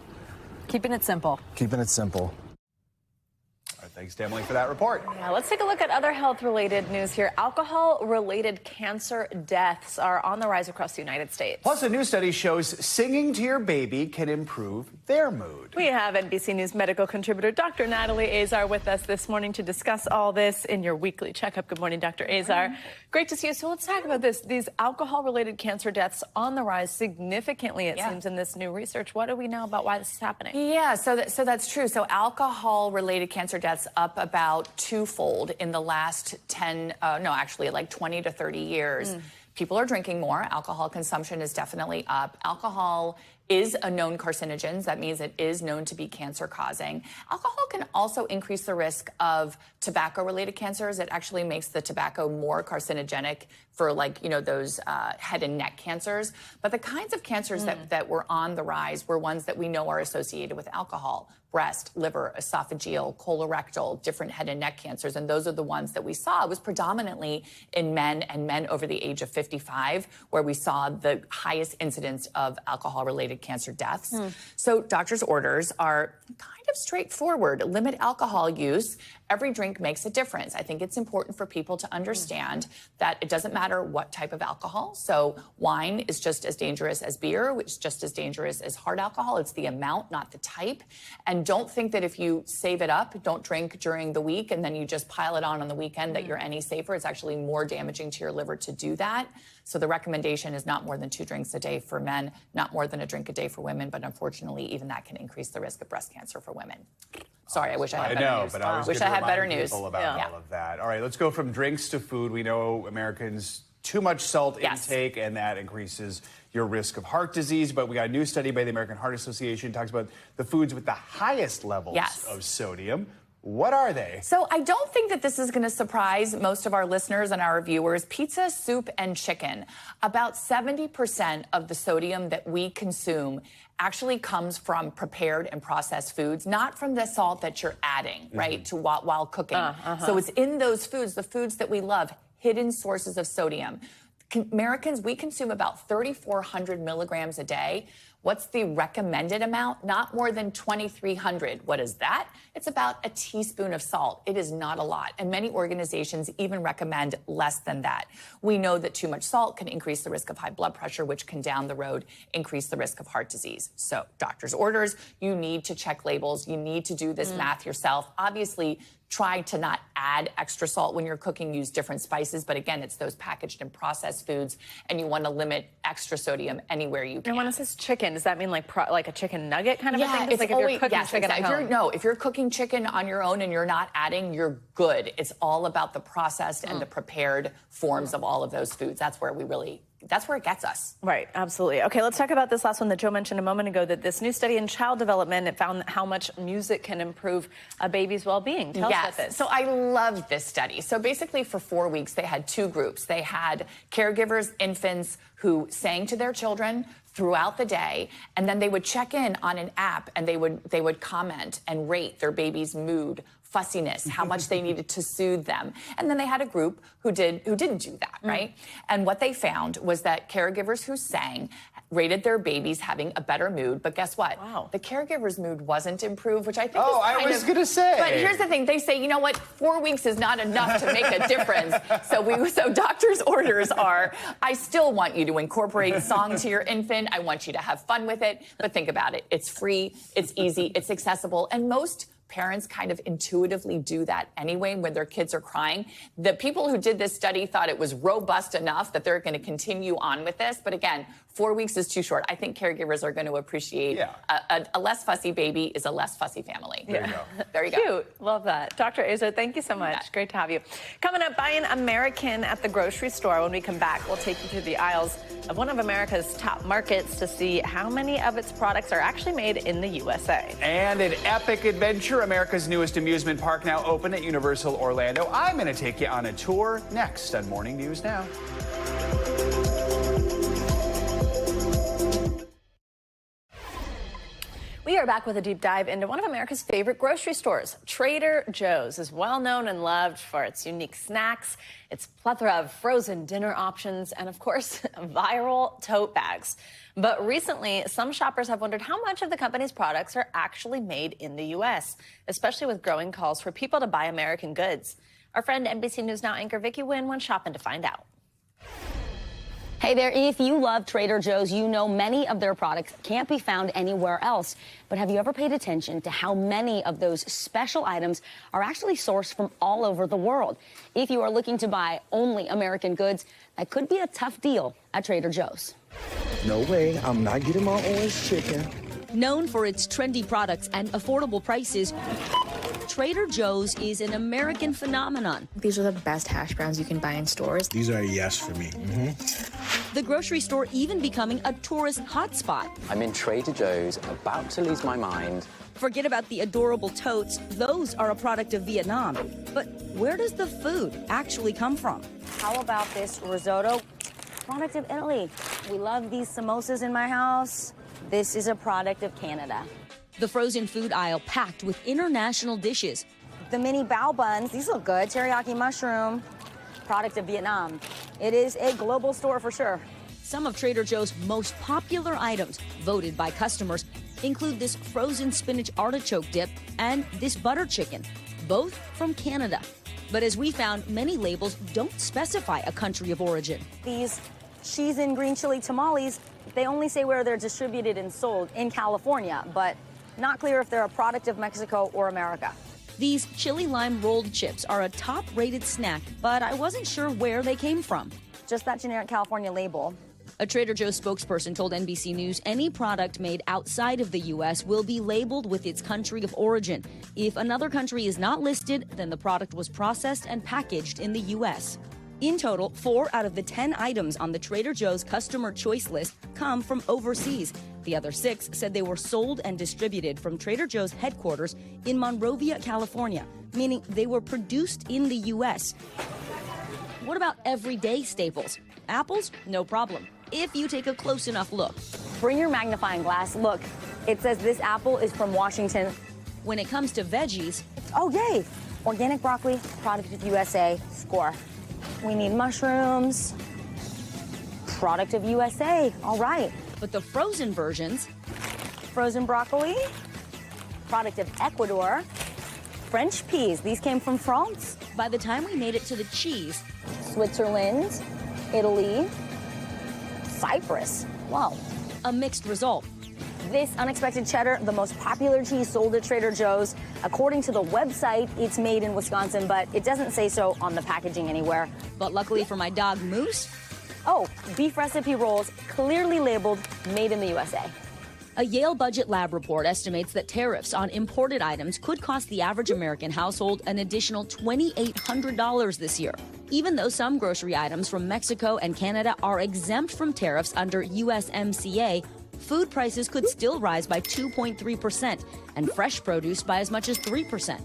Keeping it simple. Keeping it simple. All right, thanks, Emily, for that report. Yeah, let's take a look at other health-related news here. Alcohol-related cancer deaths are on the rise across the United States. Plus, a new study shows singing to your baby can improve their mood. We have NBC News medical contributor Dr. Natalie Azar with us this morning to discuss all this in your weekly checkup. Good morning, Dr. Azar. Great to see you. So let's talk about this. These alcohol-related cancer deaths on the rise significantly, it seems, in this new research. What do we know about why this is happening? Yeah, so that's true. So alcohol-related cancer deaths up about twofold in the last 20 to 30 years. People are drinking more. Alcohol consumption is definitely up. Alcohol is a known carcinogen. That means it is known to be cancer causing. Alcohol can also increase the risk of tobacco-related cancers. It actually makes the tobacco more carcinogenic for those head and neck cancers. But the kinds of cancers that were on the rise were ones that we know are associated with alcohol: breast, liver, esophageal, colorectal, different head and neck cancers. And those are the ones that we saw. It was predominantly in men and men over the age of 55, where we saw the highest incidence of alcohol-related cancer deaths. So doctors' orders are kind of straightforward. Limit alcohol use every drink makes a difference. I think it's important for people to understand that it doesn't matter what type of alcohol. So wine is just as dangerous as beer, which is just as dangerous as hard alcohol. It's the amount, not the type. And don't think that if you save it up, don't drink during the week, and then you just pile it on the weekend, that you're any safer. It's actually more damaging to your liver to do that. So the recommendation is not more than 2 drinks a day for men, not more than a drink a day for women. But unfortunately, even that can increase the risk of breast cancer for women. Sorry, I wish I had better news. But I wish I had better news about all of that. All right, let's go from drinks to food. We know Americans too much salt intake, and that increases your risk of heart disease. But we got a new study by the American Heart Association talks about the foods with the highest levels of sodium. What are they? So I don't think that this is going to surprise most of our listeners and our viewers. Pizza, soup, and chicken. About 70% of the sodium that we consume actually comes from prepared and processed foods, not from the salt that you're adding, right, to while cooking. So it's in those foods, the foods that we love, hidden sources of sodium. Americans, we consume about 3,400 milligrams a day. What's the recommended amount? Not more than 2,300. What is that? It's about a teaspoon of salt. It is not a lot. And many organizations even recommend less than that. We know that too much salt can increase the risk of high blood pressure, which can down the road increase the risk of heart disease. So doctor's orders, you need to check labels. You need to do this math yourself. Obviously, try to not add extra salt when you're cooking. Use different spices. But again, it's those packaged and processed foods, and you want to limit extra sodium anywhere you can. And when it says chicken, does that mean like a chicken nugget kind of a thing? It's like always, if you're cooking chicken at home. if you're cooking chicken on your own and you're not adding, you're good. It's all about the processed and the prepared forms of all of those foods. That's where that's where it gets us. Right, absolutely. Okay, let's talk about this last one that Joe mentioned a moment ago, that this new study in child development, it found how much music can improve a baby's well-being. Tell us about this. So I love this study. So basically for 4 weeks, they had 2 groups. They had caregivers, infants who sang to their children throughout the day, and then they would check in on an app, and they would comment and rate their baby's mood, fussiness, how much they needed to soothe them. And then they had a group who didn't do that, right? And what they found was that caregivers who sang rated their babies having a better mood. But guess what? Wow. The caregiver's mood wasn't improved, which I think I was going to say. But here's the thing. They say, you know what? 4 weeks is not enough to make a difference. So doctors' orders are, I still want you to incorporate song to your infant. I want you to have fun with it. But think about it. It's free. It's easy. It's accessible. And most parents kind of intuitively do that anyway when their kids are crying. The people who did this study thought it was robust enough that they're going to continue on with this. But again, 4 weeks is too short. I think caregivers are going to appreciate a less fussy baby is a less fussy family. There you go. There you go. Cute. Love that. Dr. Azo, thank you so much. Great to have you. Coming up, buy an American at the grocery store. When we come back, we'll take you through the aisles of one of America's top markets to see how many of its products are actually made in the USA. And an epic adventure. America's newest amusement park now open at Universal Orlando. I'm going to take you on a tour next on Morning News Now. We are back with a deep dive into one of America's favorite grocery stores. Trader Joe's is well known and loved for its unique snacks, its plethora of frozen dinner options, and of course, viral tote bags. But recently, some shoppers have wondered how much of the company's products are actually made in the U.S., especially with growing calls for people to buy American goods. Our friend NBC News Now anchor Vicky Nguyen went shopping to find out. Hey there, if you love Trader Joe's, you know many of their products can't be found anywhere else. But have you ever paid attention to how many of those special items are actually sourced from all over the world? If you are looking to buy only American goods, that could be a tough deal at Trader Joe's. No way, I'm not getting my orange chicken. Known for its trendy products and affordable prices, Trader Joe's is an American phenomenon. These are the best hash browns you can buy in stores. These are a yes for me. The grocery store even becoming a tourist hotspot. I'm in Trader Joe's, about to lose my mind. Forget about the adorable totes. Those are a product of Vietnam. But where does the food actually come from? How about this risotto? Product of Italy. We love these samosas in my house. This is a product of Canada. The frozen food aisle packed with international dishes. The mini bao buns, these look good. Teriyaki mushroom, product of Vietnam. It is a global store for sure. Some of Trader Joe's most popular items, voted by customers, include this frozen spinach artichoke dip and this butter chicken. both from Canada. But as we found, many labels don't specify a country of origin. These cheese and green chili tamales, they only say where they're distributed and sold in California, but not clear if they're a product of Mexico or America. These chili lime rolled chips are a top-rated snack, but I wasn't sure where they came from. Just that generic California label. A Trader Joe's spokesperson told NBC News any product made outside of the U.S. will be labeled with its country of origin. If another country is not listed, then the product was processed and packaged in the U.S. In total, 4 out of the 10 items on the Trader Joe's customer choice list come from overseas. The other 6 said they were sold and distributed from Trader Joe's headquarters in Monrovia, California, meaning they were produced in the U.S. What about everyday staples? Apples? No problem, if you take a close enough look. Bring your magnifying glass. Look, it says this apple is from Washington. When it comes to veggies... Oh, yay! Organic broccoli, product of USA, score. We need mushrooms, product of USA, all right. But the frozen versions... Frozen broccoli, product of Ecuador. French peas, these came from France. By the time we made it to the cheese... Switzerland, Italy, Cyprus. Wow. A mixed result. This unexpected cheddar, the most popular cheese sold at Trader Joe's. According to the website, it's made in Wisconsin, but it doesn't say so on the packaging anywhere. But luckily for my dog, Moose... Oh, beef recipe rolls, clearly labeled made in the USA. A Yale Budget Lab report estimates that tariffs on imported items could cost the average American household an additional $2,800 this year. Even though some grocery items from Mexico and Canada are exempt from tariffs under USMCA, food prices could still rise by 2.3% and fresh produce by as much as 3%.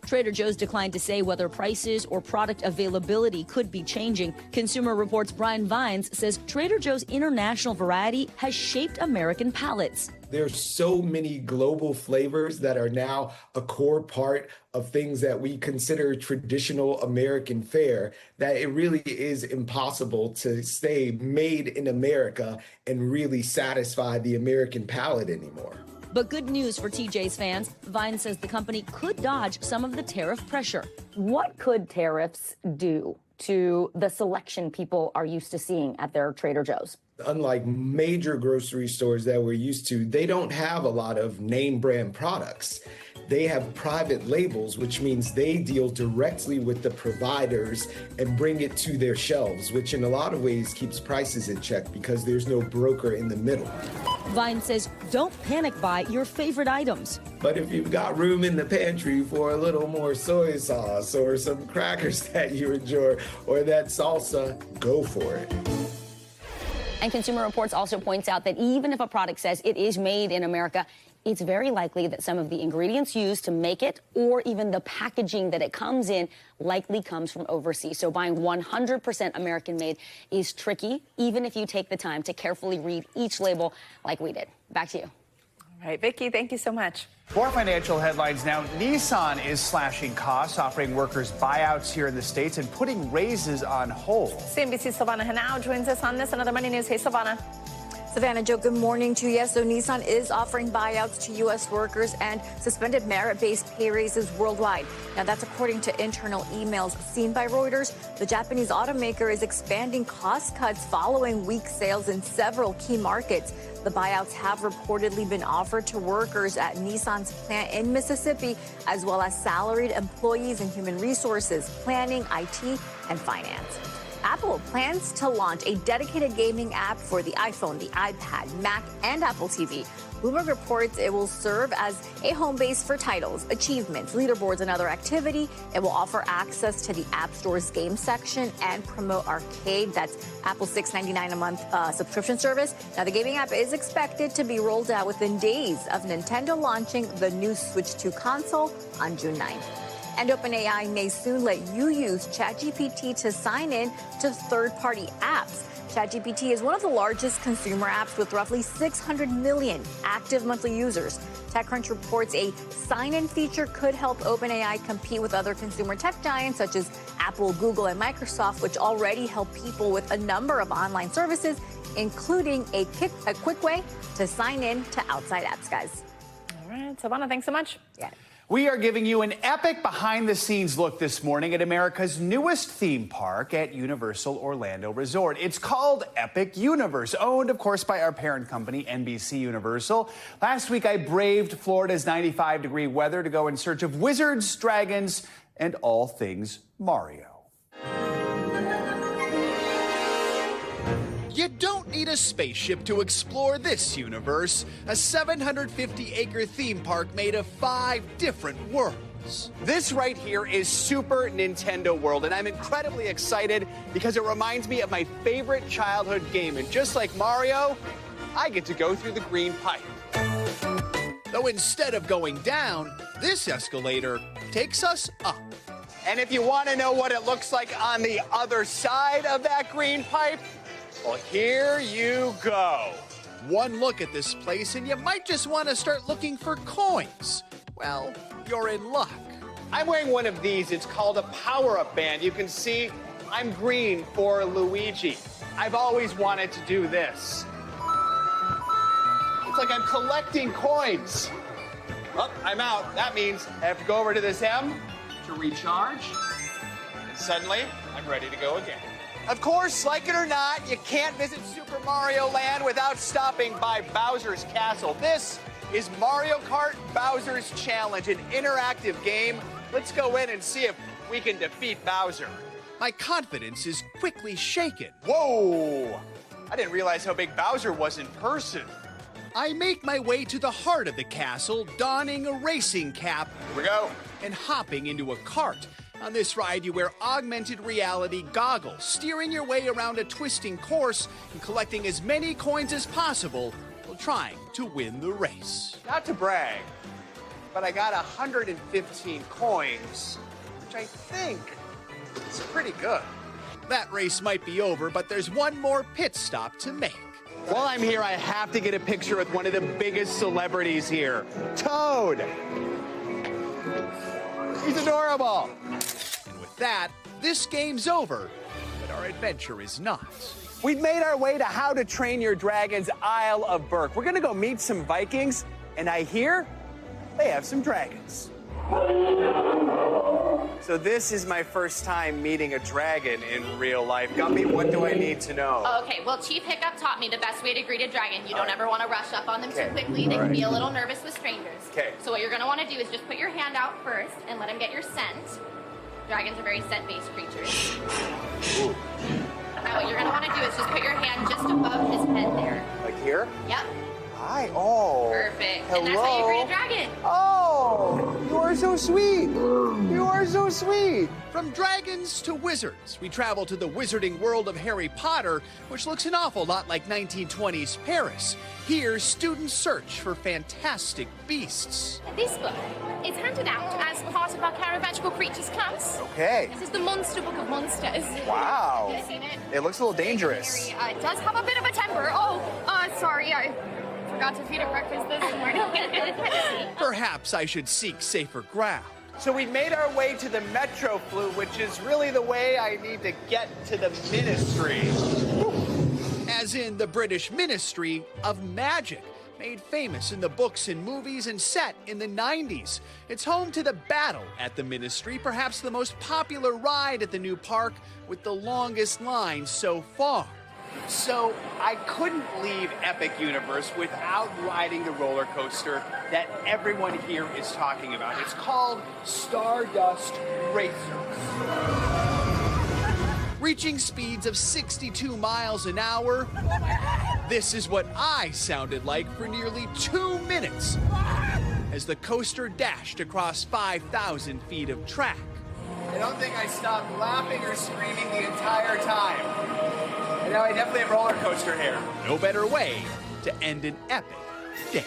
Trader Joe's declined to say whether prices or product availability could be changing. Consumer Reports' Brian Vines says Trader Joe's international variety has shaped American palates. There's so many global flavors that are now a core part of things that we consider traditional American fare that it really is impossible to stay made in America and really satisfy the American palate anymore. But good news for TJ's fans. Vine says the company could dodge some of the tariff pressure. What could tariffs do to the selection people are used to seeing at their Trader Joe's? Unlike major grocery stores that we're used to, they don't have a lot of name brand products. They have private labels, which means they deal directly with the providers and bring it to their shelves, which in a lot of ways keeps prices in check because there's no broker in the middle. Vine says don't panic buy your favorite items. But if you've got room in the pantry for a little more soy sauce or some crackers that you enjoy or that salsa, go for it. And Consumer Reports also points out that even if a product says it is made in America, it's very likely that some of the ingredients used to make it or even the packaging that it comes in likely comes from overseas. So buying 100% American made is tricky, even if you take the time to carefully read each label like we did. Back to you. All right, Vicki, thank you so much. More financial headlines now. Nissan is slashing costs, offering workers buyouts here in the States and putting raises on hold. CNBC's Silvana Henao joins us on this and other Money News. Hey, Silvana. Savannah, Joe, good morning to you. So Nissan is offering buyouts to U.S. workers and suspended merit-based pay raises worldwide. Now, that's according to internal emails seen by Reuters. The Japanese automaker is expanding cost cuts following weak sales in several key markets. The buyouts have reportedly been offered to workers at Nissan's plant in Mississippi, as well as salaried employees in human resources, planning, IT, and finance. Apple plans to launch a dedicated gaming app for the iPhone, the iPad, Mac, and Apple TV. Bloomberg reports it will serve as a home base for titles, achievements, leaderboards, and other activity. It will offer access to the App Store's game section and promote Arcade. That's Apple's $6.99 a month subscription service. Now, the gaming app is expected to be rolled out within days of Nintendo launching the new Switch 2 console on June 9th. And OpenAI may soon let you use ChatGPT to sign in to third-party apps. ChatGPT is one of the largest consumer apps with roughly 600 million active monthly users. TechCrunch reports a sign-in feature could help OpenAI compete with other consumer tech giants such as Apple, Google, and Microsoft, which already help people with a number of online services, including a quick way to sign in to outside apps, guys. All right, Silvana, thanks so much. Yeah. We are giving you an epic behind-the-scenes look this morning at America's newest theme park at Universal Orlando Resort. It's called Epic Universe, owned, of course, by our parent company, NBC Universal. Last week, I braved Florida's 95-degree weather to go in search of wizards, dragons, and all things Mario. You don't need a spaceship to explore this universe, a 750-acre theme park made of 5 different worlds. This right here is Super Nintendo World, and I'm incredibly excited because it reminds me of my favorite childhood game. And just like Mario, I get to go through the green pipe. Though instead of going down, this escalator takes us up. And if you want to know what it looks like on the other side of that green pipe, well, here you go. One look at this place and you might just want to start looking for coins. Well, you're in luck. I'm wearing one of these. It's called a power-up band. You can see I'm green for Luigi. I've always wanted to do this. It's like I'm collecting coins. Well, I'm out. That means I have to go over to this M to recharge. And suddenly, I'm ready to go again. Of course, like it or not, you can't visit Super Mario Land without stopping by Bowser's Castle. This is Mario Kart Bowser's Challenge, an interactive game. Let's go in and see if we can defeat Bowser. My confidence is quickly shaken. Whoa! I didn't realize how big Bowser was in person. I make my way to the heart of the castle, donning a racing cap. Here we go. And hopping into a cart. On this ride, you wear augmented reality goggles, steering your way around a twisting course and collecting as many coins as possible while trying to win the race. Not to brag, but I got 115 coins, which I think is pretty good. That race might be over, but there's one more pit stop to make. While I'm here, I have to get a picture with one of the biggest celebrities here, Toad. He's adorable. And with that, this game's over, but our adventure is not. We've made our way to How to Train Your Dragon's Isle of Berk. We're gonna go meet some Vikings, and I hear they have some dragons. So this is my first time meeting a dragon in real life. Gumby, what do I need to know? Okay, well, Chief Hiccup taught me the best way to greet a dragon. You don't ever want to rush up on them too quickly. They can be a little nervous with strangers. Okay. So what you're going to want to do is just put your hand out first and let him get your scent. Dragons are very scent-based creatures. Ooh. Now what you're going to want to do is just put your hand just above his head there. Like here? Yep. Hi. Oh. Perfect. Hello. And that's how you greet a dragon. Oh, you are so sweet. You are so sweet. From dragons to wizards, we travel to the wizarding world of Harry Potter, which looks an awful lot like 1920s Paris. Here, students search for fantastic beasts. This book is handed out as part of our Care of Magical Creatures class. Okay. This is the Monster Book of Monsters. Wow. Have you seen it? It looks a little dangerous. It does have a bit of a temper. Sorry, I forgot to feed it breakfast this morning. Perhaps I should seek safer ground. So we made our way to the Metro Flute, which is really the way I need to get to the Ministry. As in the British Ministry of Magic, made famous in the books and movies and set in the 90s. It's home to the Battle at the Ministry, perhaps the most popular ride at the new park with the longest line so far. So I couldn't leave Epic Universe without riding the roller coaster that everyone here is talking about. It's called Stardust Racers. Reaching speeds of 62 miles an hour, this is what I sounded like for nearly 2 minutes as the coaster dashed across 5,000 feet of track. I don't think I stopped laughing or screaming the entire time. And now I definitely have roller coaster hair. No better way to end an epic day.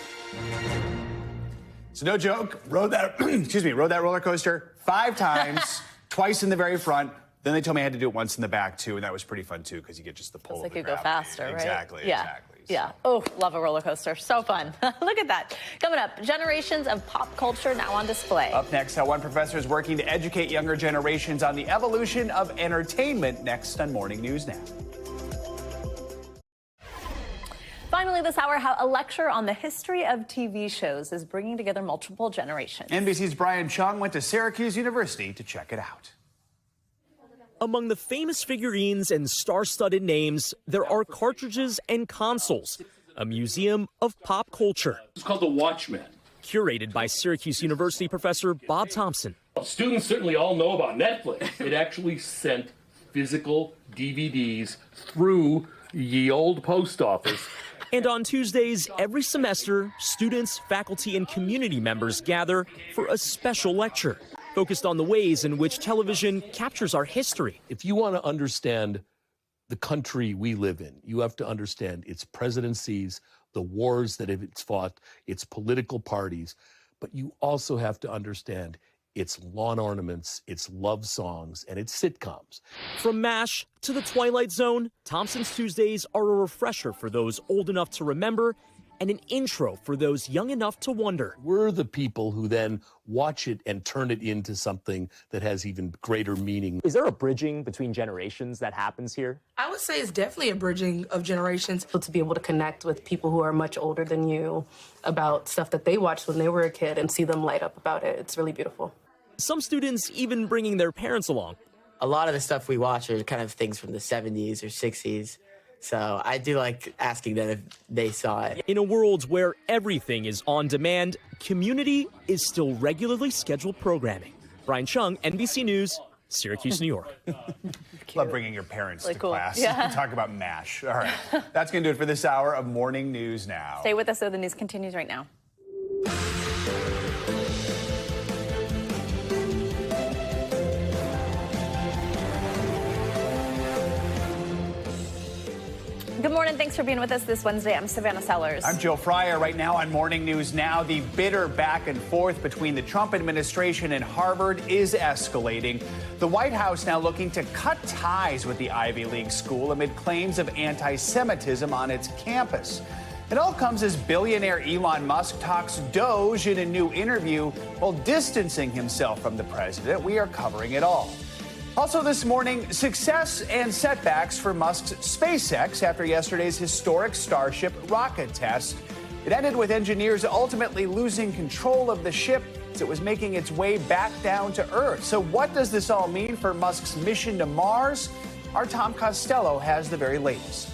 So no joke, rode that roller coaster 5 times, twice in the very front. Then they told me I had to do it once in the back too, and that was pretty fun too because you get just the pull. It's like you go faster, right? Exactly. Yeah. Exactly. Yeah. Oh, love a roller coaster. So fun. Look at that. Coming up, generations of pop culture now on display. Up next, how one professor is working to educate younger generations on the evolution of entertainment. Next on Morning News Now. Finally this hour, how a lecture on the history of TV shows is bringing together multiple generations. NBC's Brian Chung went to Syracuse University to check it out. Among the famous figurines and star-studded names, there are cartridges and consoles, a museum of pop culture. It's called The Watchmen. Curated by Syracuse University professor Bob Thompson. Students certainly all know about Netflix. It actually sent physical DVDs through ye old post office. And on Tuesdays, every semester, students, faculty, and community members gather for a special lecture focused on the ways in which television captures our history. If you want to understand the country we live in, you have to understand its presidencies, the wars that it's fought, its political parties, but you also have to understand its lawn ornaments, its love songs, and its sitcoms. From MASH to The Twilight Zone, Thompson's Tuesdays are a refresher for those old enough to remember and an intro for those young enough to wonder. We're the people who then watch it and turn it into something that has even greater meaning. Is there a bridging between generations that happens here? I would say it's definitely a bridging of generations. To be able to connect with people who are much older than you about stuff that they watched when they were a kid and see them light up about it, it's really beautiful. Some students even bringing their parents along. A lot of the stuff we watch are kind of things from the 70s or 60s. So I do like asking them if they saw it. In a world where everything is on demand, Community is still regularly scheduled programming. Brian Chung, NBC News, Syracuse, New York. Love bringing your parents Really to cool. class. Yeah. Talk about MASH. All right. That's going to do it for this hour of Morning News Now. Stay with us, though. The news continues right now. Good morning. Thanks for being with us this Wednesday. I'm Savannah Sellers. I'm Joe Fryer. Right now on Morning News Now, the bitter back and forth between the Trump administration and Harvard is escalating. The White House now looking to cut ties with the Ivy League school amid claims of anti-Semitism on its campus. It all comes as billionaire Elon Musk talks Doge in a new interview while distancing himself from the president. We are covering it all. Also this morning, success and setbacks for Musk's SpaceX after yesterday's historic Starship rocket test. It ended with engineers ultimately losing control of the ship as it was making its way back down to Earth. So what does this all mean for Musk's mission to Mars? Our Tom Costello has the very latest.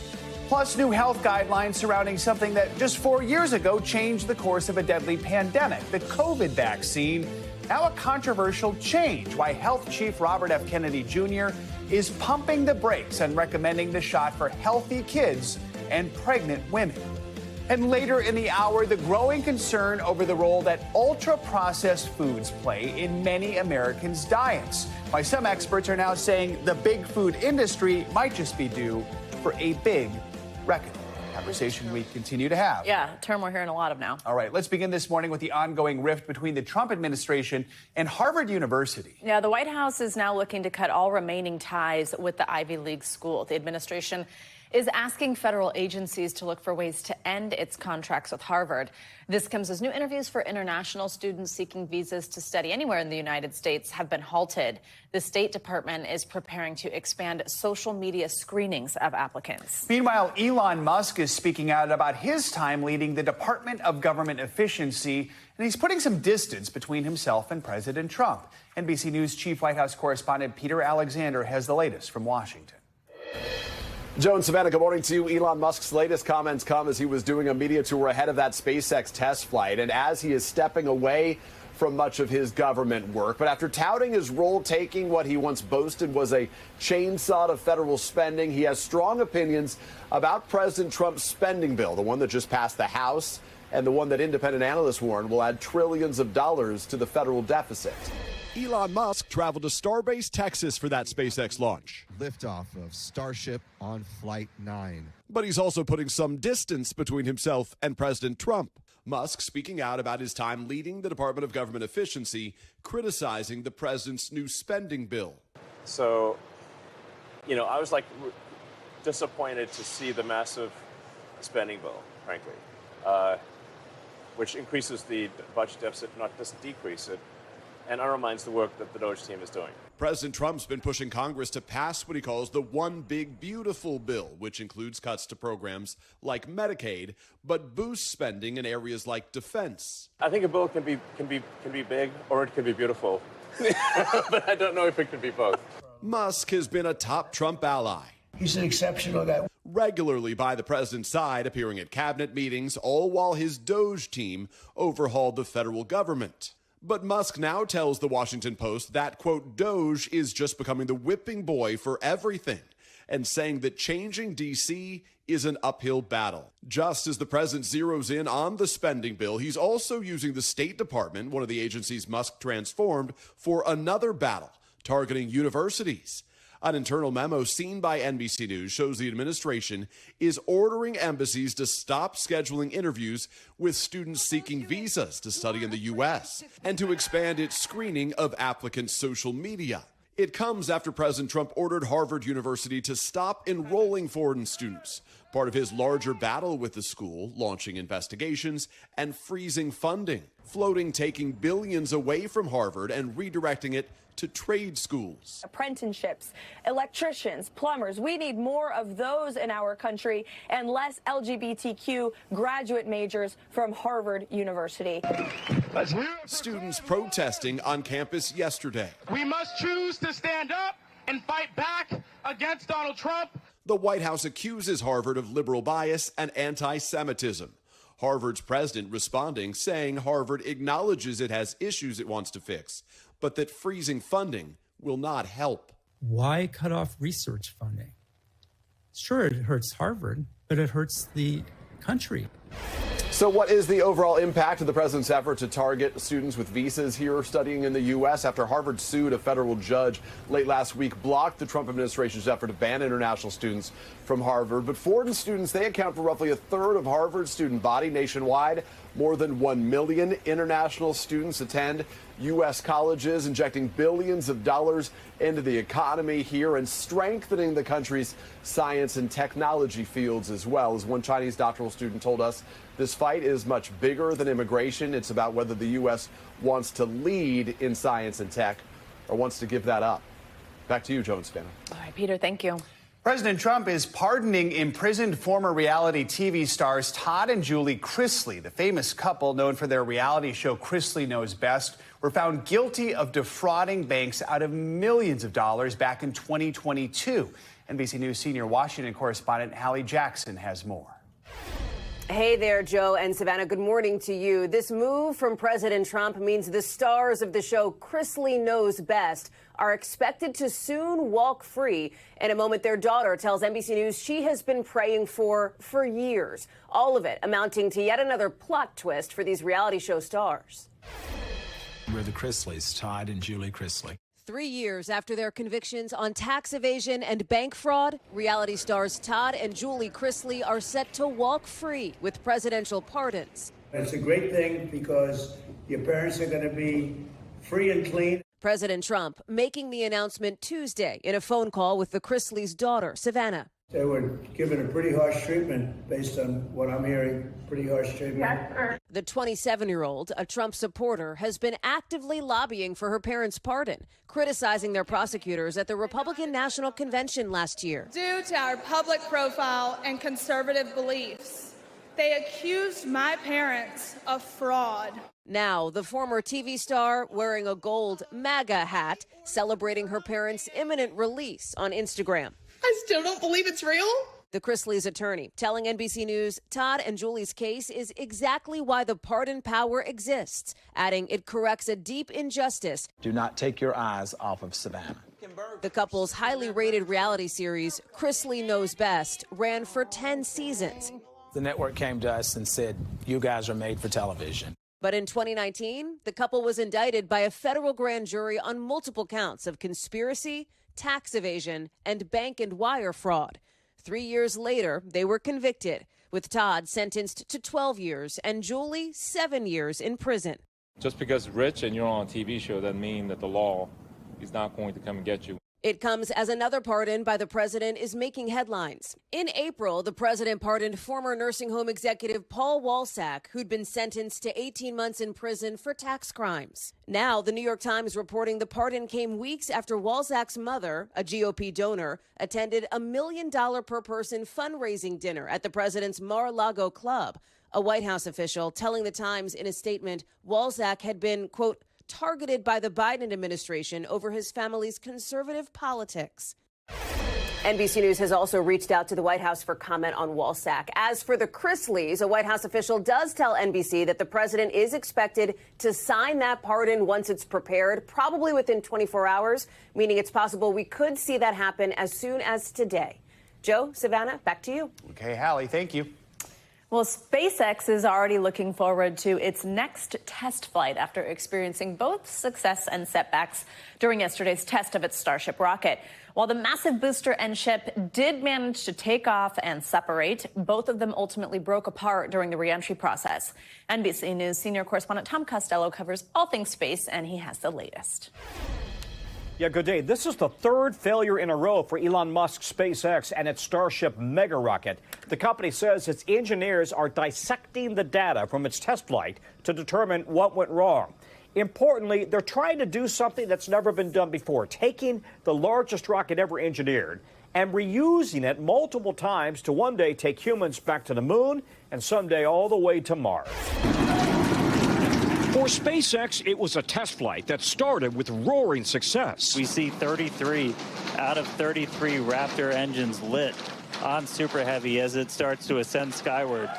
Plus, new health guidelines surrounding something that just 4 years ago changed the course of a deadly pandemic, the COVID vaccine. Now a controversial change, why Health Chief Robert F. Kennedy Jr. is pumping the brakes on recommending the shot for healthy kids and pregnant women. And later in the hour, the growing concern over the role that ultra-processed foods play in many Americans' diets. Why some experts are now saying the big food industry might just be due for a big reckoning. Conversation we continue to have. Yeah, a term we're hearing a lot of now. All right, let's begin this morning with the ongoing rift between the Trump administration and Harvard University. Yeah, the White House is now looking to cut all remaining ties with the Ivy League school. The administration is asking federal agencies to look for ways to end its contracts with Harvard. This comes as new interviews for international students seeking visas to study anywhere in the United States have been halted. The State Department is preparing to expand social media screenings of applicants. Meanwhile, Elon Musk is speaking out about his time leading the Department of Government Efficiency, and he's putting some distance between himself and President Trump. NBC News Chief White House correspondent Peter Alexander has the latest from Washington. Joe and Savannah, good morning to you. Elon Musk's latest comments come as he was doing a media tour ahead of that SpaceX test flight and as he is stepping away from much of his government work. But after touting his role taking what he once boasted was a chainsaw to federal spending, he has strong opinions about President Trump's spending bill, the one that just passed the House and the one that independent analysts warn will add trillions of dollars to the federal deficit. Elon Musk traveled to Starbase, Texas for that SpaceX launch. Liftoff of Starship on Flight 9. But he's also putting some distance between himself and President Trump. Musk speaking out about his time leading the Department of Government Efficiency, criticizing the president's new spending bill. So, I was disappointed to see the massive spending bill, frankly, which increases the budget deficit, not just decrease it, and undermines the work that the Doge team is doing. President Trump's been pushing Congress to pass what he calls the One Big Beautiful bill, which includes cuts to programs like Medicaid, but boosts spending in areas like defense. I think a bill can be big or it can be beautiful, but I don't know if it can be both. Musk has been a top Trump ally. He's an exceptional guy. Regularly by the president's side, appearing at cabinet meetings, all while his Doge team overhauled the federal government. But Musk now tells the Washington Post that, quote, Doge is just becoming the whipping boy for everything, and saying that changing D.C. is an uphill battle. Just as the president zeroes in on the spending bill, he's also using the State Department, one of the agencies Musk transformed, for another battle, targeting universities. An internal memo seen by NBC News shows the administration is ordering embassies to stop scheduling interviews with students seeking visas to study in the U.S. and to expand its screening of applicants' social media. It comes after President Trump ordered Harvard University to stop enrolling foreign students, part of his larger battle with the school, launching investigations and freezing funding, taking billions away from Harvard and redirecting it to trade schools. Apprenticeships, electricians, plumbers. We need more of those in our country and less LGBTQ graduate majors from Harvard University. Students protesting on campus yesterday. We must choose to stand up and fight back against Donald Trump. The White House accuses Harvard of liberal bias and anti-Semitism. Harvard's president responding, saying Harvard acknowledges it has issues it wants to fix, but that freezing funding will not help. Why cut off research funding? Sure, it hurts Harvard, but it hurts the country. So what is the overall impact of the president's effort to target students with visas here studying in the U.S. after Harvard sued a federal judge late last week, blocked the Trump administration's effort to ban international students from Harvard? But foreign students, they account for roughly a third of Harvard's student body nationwide. More than 1 million international students attend U.S. colleges, injecting billions of dollars into the economy here and strengthening the country's science and technology fields as well. As one Chinese doctoral student told us, this fight is much bigger than immigration. It's about whether the U.S. wants to lead in science and tech or wants to give that up. Back to you, Joan Spanner. All right, Peter, thank you. President Trump is pardoning imprisoned former reality TV stars Todd and Julie Chrisley. The famous couple, known for their reality show Chrisley Knows Best, were found guilty of defrauding banks out of millions of dollars back in 2022. NBC News senior Washington correspondent Hallie Jackson has more. Hey there, Joe and Savannah. Good morning to you. This move from President Trump means the stars of the show Chrisley Knows Best are expected to soon walk free. In a moment, their daughter tells NBC News she has been praying for years. All of it amounting to yet another plot twist for these reality show stars. We're the Chrisleys, Todd and Julie Chrisley. 3 years after their convictions on tax evasion and bank fraud, reality stars Todd and Julie Chrisley are set to walk free with presidential pardons. It's a great thing because your parents are going to be free and clean. President Trump making the announcement Tuesday in a phone call with the Chrisleys' daughter, Savannah. They were given a pretty harsh treatment based on what I'm hearing, pretty harsh treatment. Yes, sir. The 27-year-old, a Trump supporter, has been actively lobbying for her parents' pardon, criticizing their prosecutors at the Republican National Convention last year. Due to our public profile and conservative beliefs, they accused my parents of fraud. Now, the former TV star wearing a gold MAGA hat, celebrating her parents' imminent release on Instagram. I still don't believe it's real. The Chrisleys' attorney telling NBC News Todd and Julie's case is exactly why the pardon power exists, adding it corrects a deep injustice. Do not take your eyes off of Savannah. The couple's highly rated reality series, Chrisley Knows Best, ran for 10 seasons. The network came to us and said, you guys are made for television. But in 2019, the couple was indicted by a federal grand jury on multiple counts of conspiracy, tax evasion, and bank and wire fraud. 3 years later, they were convicted, with Todd sentenced to 12 years and Julie 7 years in prison. Just because you're rich and you're on a TV show doesn't mean that the law is not going to come and get you. It comes as another pardon by the president is making headlines. In April, the president pardoned former nursing home executive Paul Walsack, who'd been sentenced to 18 months in prison for tax crimes. Now, the New York Times reporting the pardon came weeks after Walsack's mother, a GOP donor, attended $1 million per person fundraising dinner at the president's Mar-a-Lago club. A White House official telling the Times in a statement Walsack had been, quote, targeted by the Biden administration over his family's conservative politics. NBC News has also reached out to the White House for comment on Walsack. As for the Chrisleys, a White House official does tell NBC that the president is expected to sign that pardon once it's prepared, probably within 24 hours, meaning it's possible we could see that happen as soon as today. Joe, Savannah, back to you. Okay, Hallie, thank you. Well, SpaceX is already looking forward to its next test flight after experiencing both success and setbacks during yesterday's test of its Starship rocket. While the massive booster and ship did manage to take off and separate, both of them ultimately broke apart during the reentry process. NBC News senior correspondent Tom Costello covers all things space, and he has the latest. Yeah, good day. This is the third failure in a row for Elon Musk's SpaceX and its Starship mega rocket. The company says its engineers are dissecting the data from its test flight to determine what went wrong. Importantly, they're trying to do something that's never been done before, taking the largest rocket ever engineered and reusing it multiple times to one day take humans back to the moon and someday all the way to Mars. For SpaceX, it was a test flight that started with roaring success. We see 33 out of 33 Raptor engines lit on Super Heavy as it starts to ascend skyward.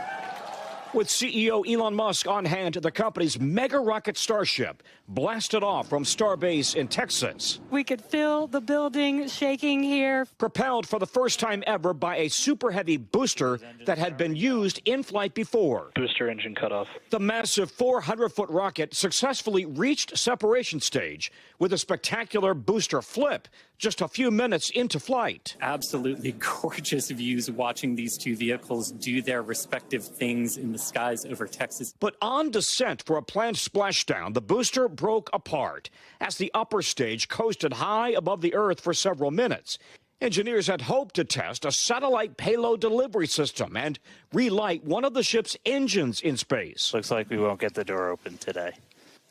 With CEO Elon Musk on hand, the company's mega rocket Starship blasted off from Starbase in Texas. We could feel the building shaking here. Propelled for the first time ever by a Super Heavy booster that had been used in flight before. Booster engine cut off. The massive 400-foot rocket successfully reached separation stage with a spectacular booster flip just a few minutes into flight. Absolutely gorgeous views watching these two vehicles do their respective things in the skies over Texas. But on descent for a planned splashdown, the booster broke apart as the upper stage coasted high above the Earth for several minutes. Engineers had hoped to test a satellite payload delivery system and relight one of the ship's engines in space. Looks like we won't get the door open today,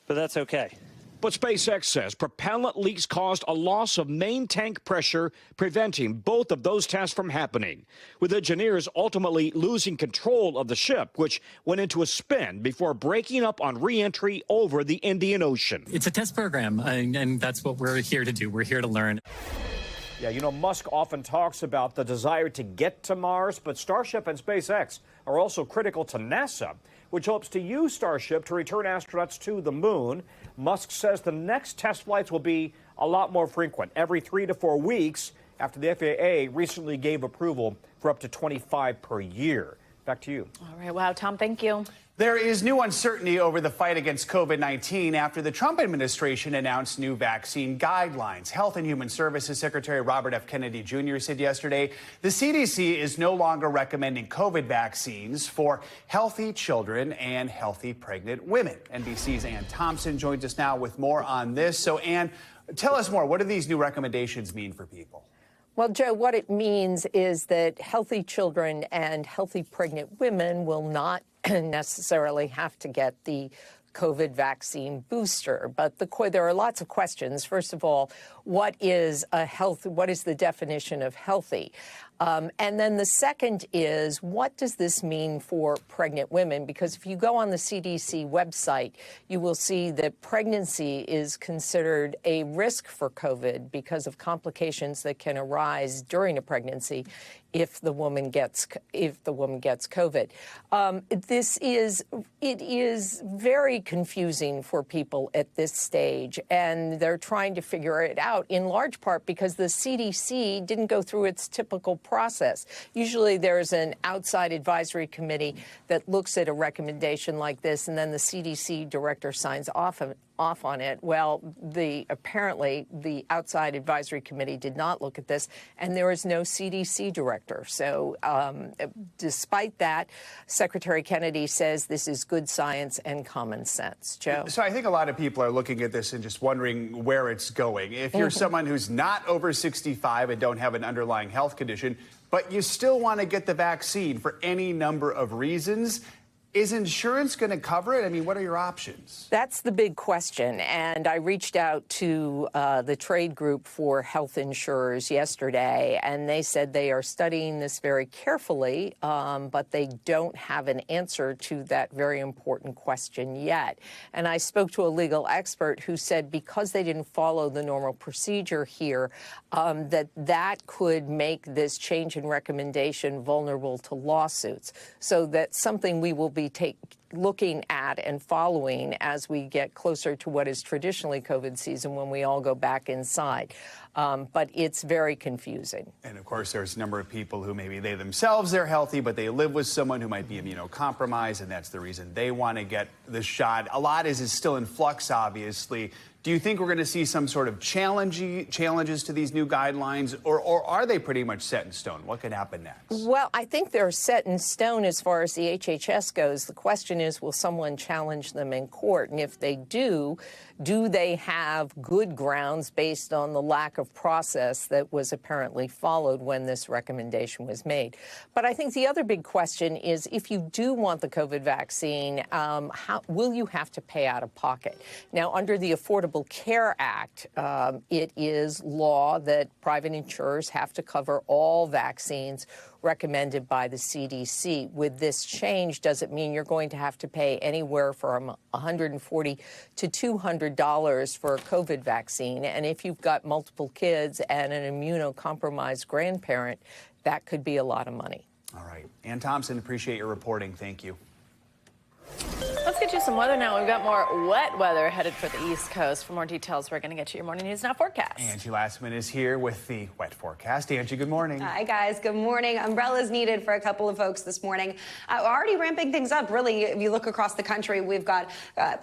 but that's okay. But SpaceX says propellant leaks caused a loss of main tank pressure, preventing both of those tests from happening, with engineers ultimately losing control of the ship, which went into a spin before breaking up on re-entry over the Indian Ocean. It's a test program, and that's what we're here to do. We're here to learn. Yeah, you know, Musk often talks about the desire to get to Mars, but Starship and SpaceX are also critical to NASA, which hopes to use Starship to return astronauts to the moon. Musk says the next test flights will be a lot more frequent, every 3 to 4 weeks, after the FAA recently gave approval for up to 25 per year. Back to you. All right. Wow, Tom, thank you. There is new uncertainty over the fight against COVID-19 after the Trump administration announced new vaccine guidelines. Health and Human Services Secretary Robert F. Kennedy Jr. said yesterday the CDC is no longer recommending COVID vaccines for healthy children and healthy pregnant women. NBC's Ann Thompson joins us now with more on this. So, Ann, tell us more. What do these new recommendations mean for people? Well, Joe, what it means is that healthy children and healthy pregnant women will not necessarily have to get the COVID vaccine booster. But there are lots of questions. First of all, what is the definition of healthy? And then the second is, what does this mean for pregnant women? Because if you go on the CDC website, you will see that pregnancy is considered a risk for COVID because of complications that can arise during a pregnancy if the woman gets COVID. It is very confusing for people at this stage, and they're trying to figure it out in large part because the CDC didn't go through its typical process. Usually there's an outside advisory committee that looks at a recommendation like this, and then the CDC director signs off off on it. Well, apparently the outside advisory committee did not look at this, and there is no CDC director. So despite that, Secretary Kennedy says this is good science and common sense. Joe? So I think a lot of people are looking at this and just wondering where it's going. If you're someone who's not over 65 and don't have an underlying health condition, but you still want to get the vaccine for any number of reasons, is insurance going to cover it? I mean, what are your options? That's the big question. And I reached out to the trade group for health insurers yesterday, and they said they are studying this very carefully, but they don't have an answer to that very important question yet. And I spoke to a legal expert who said because they didn't follow the normal procedure here, that could make this change in recommendation vulnerable to lawsuits. So that's something we will be looking at and following as we get closer to what is traditionally COVID season when we all go back inside. But it's very confusing. And of course, there's a number of people who maybe they themselves are healthy, but they live with someone who might be immunocompromised, and that's the reason they want to get the shot. A lot is still in flux, obviously. Do you think we're going to see some sort of challenges to these new guidelines, or are they pretty much set in stone? What could happen next? Well, I think they're set in stone as far as the HHS goes. The question is, will someone challenge them in court? And if they do they have good grounds based on the lack of process that was apparently followed when this recommendation was made? But I think the other big question is, if you do want the COVID vaccine, how will you have to pay out of pocket? Now, under the Affordable Care Act, it is law that private insurers have to cover all vaccines recommended by the CDC. With this change, does it mean you're going to have to pay anywhere from $140 to $200 for a COVID vaccine? And if you've got multiple kids and an immunocompromised grandparent, that could be a lot of money. All right. Ann Thompson, appreciate your reporting. Thank you. Let's get you some weather now. We've got more wet weather headed for the East Coast. For more details, we're going to get you your Morning News Now forecast. Angie Lastman is here with the wet forecast. Angie, good morning. Hi, guys. Good morning. Umbrellas needed for a couple of folks this morning. We're already ramping things up, really. If you look across the country, we've got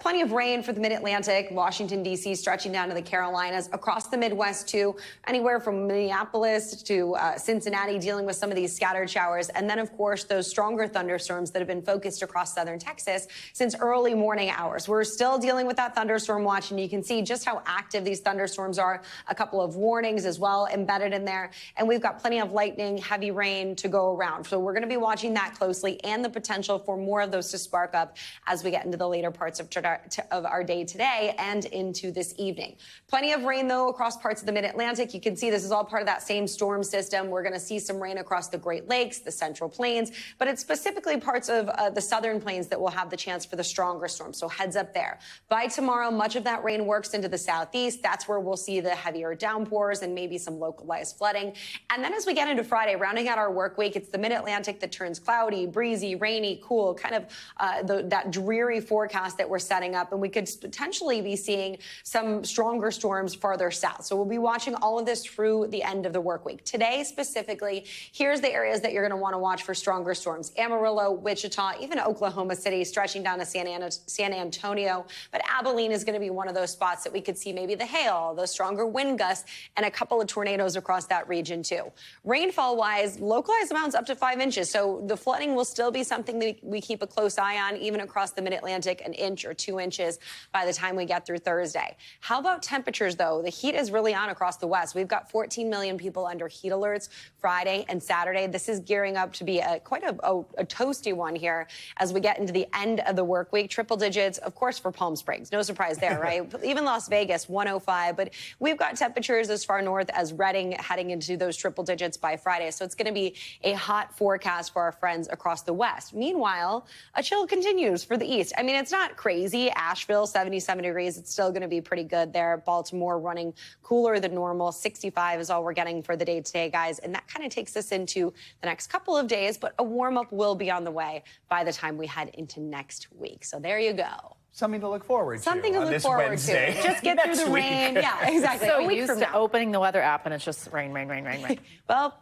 plenty of rain for the mid-Atlantic, Washington, D.C., stretching down to the Carolinas, across the Midwest, too, anywhere from Minneapolis to Cincinnati, dealing with some of these scattered showers. And then, of course, those stronger thunderstorms that have been focused across southern Texas since early morning hours. We're still dealing with that thunderstorm watch, and you can see just how active these thunderstorms are. A couple of warnings as well embedded in there, and we've got plenty of lightning, heavy rain to go around. So we're going to be watching that closely, and the potential for more of those to spark up as we get into the later parts of our day today and into this evening. Plenty of rain, though, across parts of the mid-Atlantic. You can see this is all part of that same storm system. We're going to see some rain across the Great Lakes, the Central Plains, but it's specifically parts of the Southern Plains that will have the chance for the stronger storm. So heads up there. By tomorrow, much of that rain works into the southeast. That's where we'll see the heavier downpours and maybe some localized flooding. And then as we get into Friday, rounding out our work week, it's the mid-Atlantic that turns cloudy, breezy, rainy, cool, kind of that dreary forecast that we're setting up. And we could potentially be seeing some stronger storms farther south. So we'll be watching all of this through the end of the work week. Today, specifically, here's the areas that you're going to want to watch for stronger storms. Amarillo, Wichita, even Oklahoma City, stretching down to San Antonio. But Abilene is going to be one of those spots that we could see maybe the hail, the stronger wind gusts, and a couple of tornadoes across that region, too. Rainfall-wise, localized amounts up to 5 inches. So the flooding will still be something that we keep a close eye on, even across the mid-Atlantic, 1 inch or 2 inches by the time we get through Thursday. How about temperatures, though? The heat is really on across the West. We've got 14 million people under heat alerts Friday and Saturday. This is gearing up to be quite a toasty one here as we get into the end of the work week. Triple digits, of course, for Palm Springs. No surprise there, right? Even Las Vegas, 105. But we've got temperatures as far north as Redding heading into those triple digits by Friday. So it's going to be a hot forecast for our friends across the West. Meanwhile, a chill continues for the East. I mean, it's not crazy. Asheville, 77 degrees. It's still going to be pretty good there. Baltimore running cooler than normal. 65 is all we're getting for the day today, guys. And that kind of takes us into the next couple of days. But a warm up will be on the way by the time we head into next week. So there you go. Something to look forward to. Something to look forward Wednesday. to. Just get through the rain. Yeah, exactly. So used to opening the weather app and it's just rain, rain, rain, rain, rain. Well,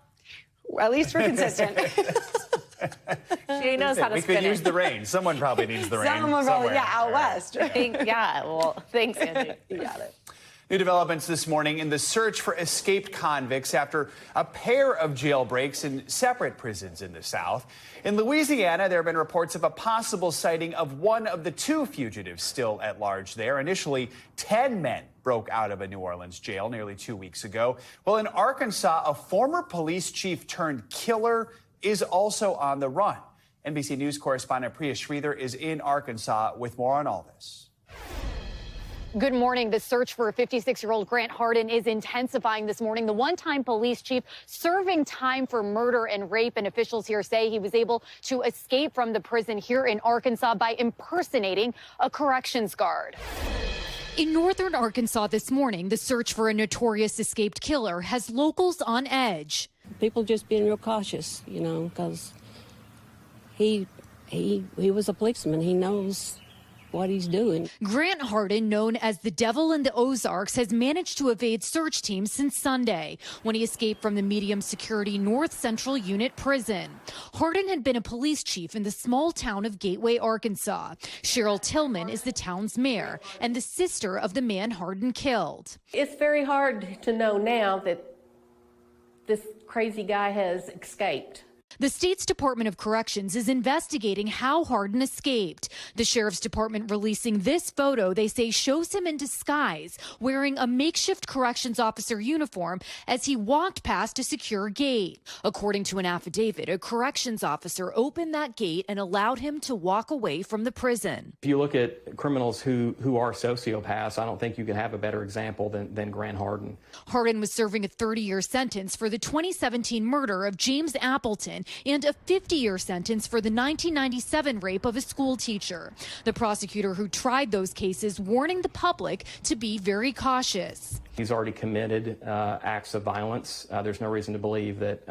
at least we're consistent. She knows how to we spin could it. use the rain. Someone probably needs the rain. Someone probably, somewhere. out west. Thanks, Angie. You got it. New developments this morning in the search for escaped convicts after a pair of jailbreaks in separate prisons in the South. In Louisiana, there have been reports of a possible sighting of one of the two fugitives still at large there. Initially, 10 men broke out of a New Orleans jail nearly 2 weeks ago. Well, in Arkansas, a former police chief turned killer is also on the run. NBC News correspondent Priya Sridhar is in Arkansas with more on all this. Good morning. The search for 56-year-old Grant Hardin is intensifying this morning. The one-time police chief serving time for murder and rape, and officials here say he was able to escape from the prison here in Arkansas by impersonating a corrections guard. In northern Arkansas this morning, the search for a notorious escaped killer has locals on edge. People just being real cautious, you know, because he was a policeman. He knows what he's doing. Grant Hardin, known as the Devil in the Ozarks, has managed to evade search teams since Sunday when he escaped from the medium security North Central Unit prison. Hardin had been a police chief in the small town of Gateway, Arkansas. Cheryl Tillman is the town's mayor and the sister of the man Hardin killed. It's very hard to know now that this crazy guy has escaped. The state's Department of Corrections is investigating how Hardin escaped. The sheriff's department releasing this photo they say shows him in disguise, wearing a makeshift corrections officer uniform as he walked past a secure gate. According to an affidavit, a corrections officer opened that gate and allowed him to walk away from the prison. If you look at criminals who are sociopaths, I don't think you can have a better example than Grant Hardin. Hardin was serving a 30-year sentence for the 2017 murder of James Appleton and a 50-year sentence for the 1997 rape of a school teacher. The prosecutor who tried those cases warning the public to be very cautious. He's already committed acts of violence. There's no reason to believe that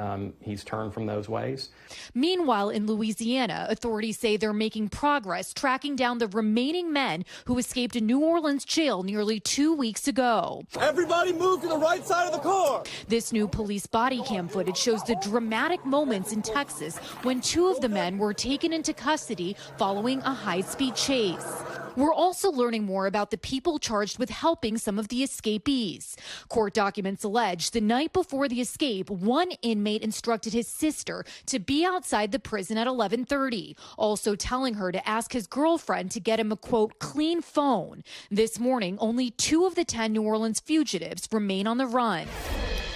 he's turned from those ways. Meanwhile, in Louisiana, authorities say they're making progress tracking down the remaining men who escaped a New Orleans jail nearly 2 weeks ago. Everybody move to the right side of the car. This new police body cam footage shows the dramatic moments in Texas when two of the men were taken into custody following a high-speed chase. We're also learning more about the people charged with helping some of the escapees. Court documents allege the night before the escape, one inmate instructed his sister to be outside the prison at 11:30, also telling her to ask his girlfriend to get him a, quote, clean phone. This morning, only 2 of the 10 New Orleans fugitives remain on the run.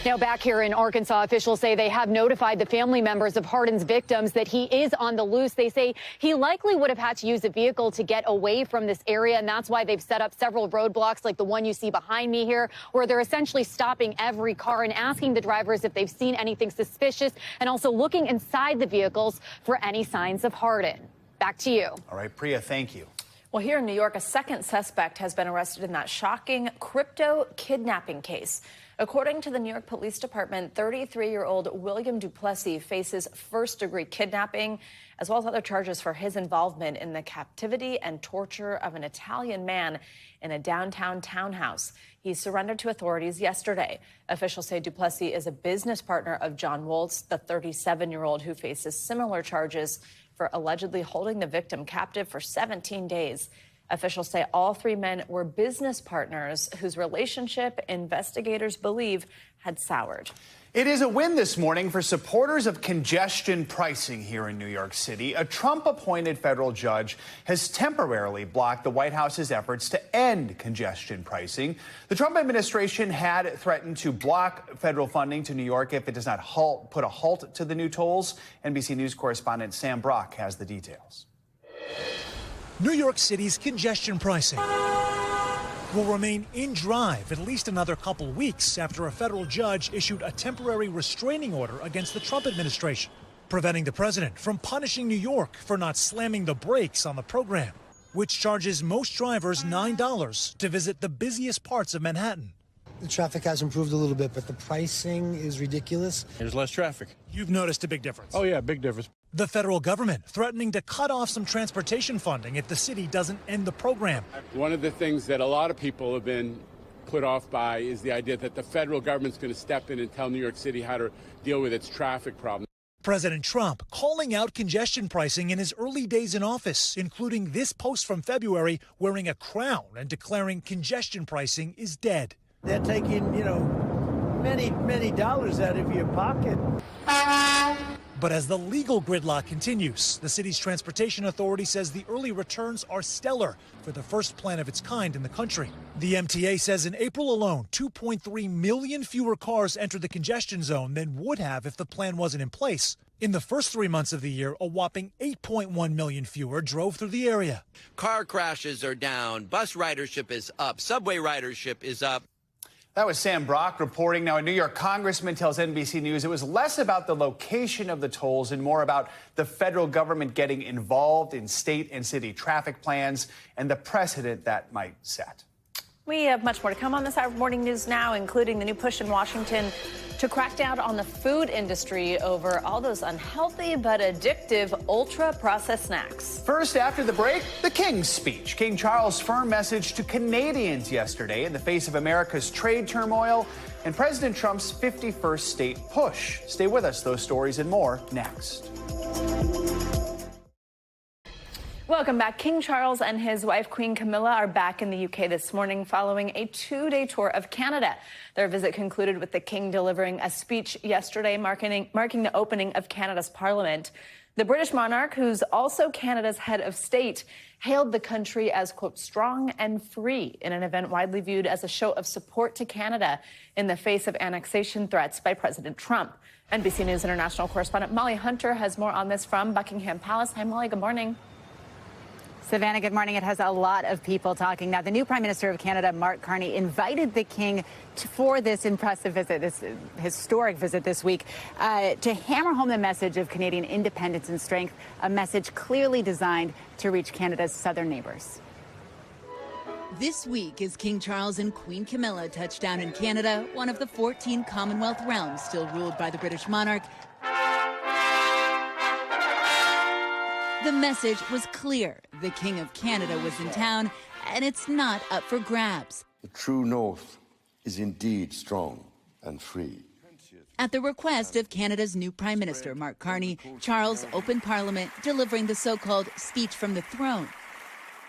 Now back here in Arkansas, officials say they have notified the family members of Hardin's victims that he is on the loose. They say he likely would have had to use a vehicle to get away from this area, and that's why they've set up several roadblocks like the one you see behind me here, where they're essentially stopping every car and asking the drivers if they've seen anything suspicious and also looking inside the vehicles for any signs of Hardin. Back to you. All right, Priya, thank you. Well, here in New York, a second suspect has been arrested in that shocking crypto kidnapping case. According to the New York Police Department, 33-year-old William Duplessis faces first-degree kidnapping, as well as other charges for his involvement in the captivity and torture of an Italian man in a downtown townhouse. He surrendered to authorities yesterday. Officials say Duplessis is a business partner of John Woltz, the 37-year-old who faces similar charges for allegedly holding the victim captive for 17 days. Officials say all 3 men were business partners whose relationship investigators believe had soured. It is a win this morning for supporters of congestion pricing here in New York City. A Trump-appointed federal judge has temporarily blocked the White House's efforts to end congestion pricing. The Trump administration had threatened to block federal funding to New York if it does not put a halt to the new tolls. NBC News correspondent Sam Brock has the details. New York City's congestion pricing will remain in drive at least another couple weeks after a federal judge issued a temporary restraining order against the Trump administration, preventing the president from punishing New York for not slamming the brakes on the program, which charges most drivers $9 to visit the busiest parts of Manhattan. The traffic has improved a little bit, but the pricing is ridiculous. There's less traffic. You've noticed a big difference. Oh, yeah, big difference. The federal government threatening to cut off some transportation funding if the city doesn't end the program. One of the things that a lot of people have been put off by is the idea that the federal government's going to step in and tell New York City how to deal with its traffic problem. President Trump calling out congestion pricing in his early days in office, including this post from February wearing a crown and declaring congestion pricing is dead. They're taking, many dollars out of your pocket. But as the legal gridlock continues, the city's transportation authority says the early returns are stellar for the first plan of its kind in the country. The MTA says in April alone, 2.3 million fewer cars entered the congestion zone than would have if the plan wasn't in place. In the first 3 months of the year, a whopping 8.1 million fewer drove through the area. Car crashes are down, bus ridership is up, subway ridership is up. That was Sam Brock reporting. Now, a New York congressman tells NBC News it was less about the location of the tolls and more about the federal government getting involved in state and city traffic plans and the precedent that might set. We have much more to come on this hour of Morning News Now, including the new push in Washington to crack down on the food industry over all those unhealthy but addictive ultra-processed snacks. First, after the break, the King's speech. King Charles' firm message to Canadians yesterday in the face of America's trade turmoil and President Trump's 51st state push. Stay with us. Those stories and more next. Welcome back. King Charles and his wife, Queen Camilla, are back in the UK this morning following a 2-day tour of Canada. Their visit concluded with the King delivering a speech yesterday marking the opening of Canada's Parliament. The British monarch, who's also Canada's head of state, hailed the country as, quote, strong and free in an event widely viewed as a show of support to Canada in the face of annexation threats by President Trump. NBC News international correspondent Molly Hunter has more on this from Buckingham Palace. Hi, Molly. Good morning. Savannah, good morning. It has a lot of people talking. Now, the new Prime Minister of Canada, Mark Carney, invited the King for this impressive visit, this historic visit this week, to hammer home the message of Canadian independence and strength, a message clearly designed to reach Canada's southern neighbors. This week, as King Charles and Queen Camilla touched down in Canada, one of the 14 Commonwealth realms still ruled by the British monarch, the message was clear. The King of Canada was in town, and it's not up for grabs. The true North is indeed strong and free. At the request of Canada's new Prime Minister, Mark Carney, Charles opened Parliament, delivering the so-called speech from the throne.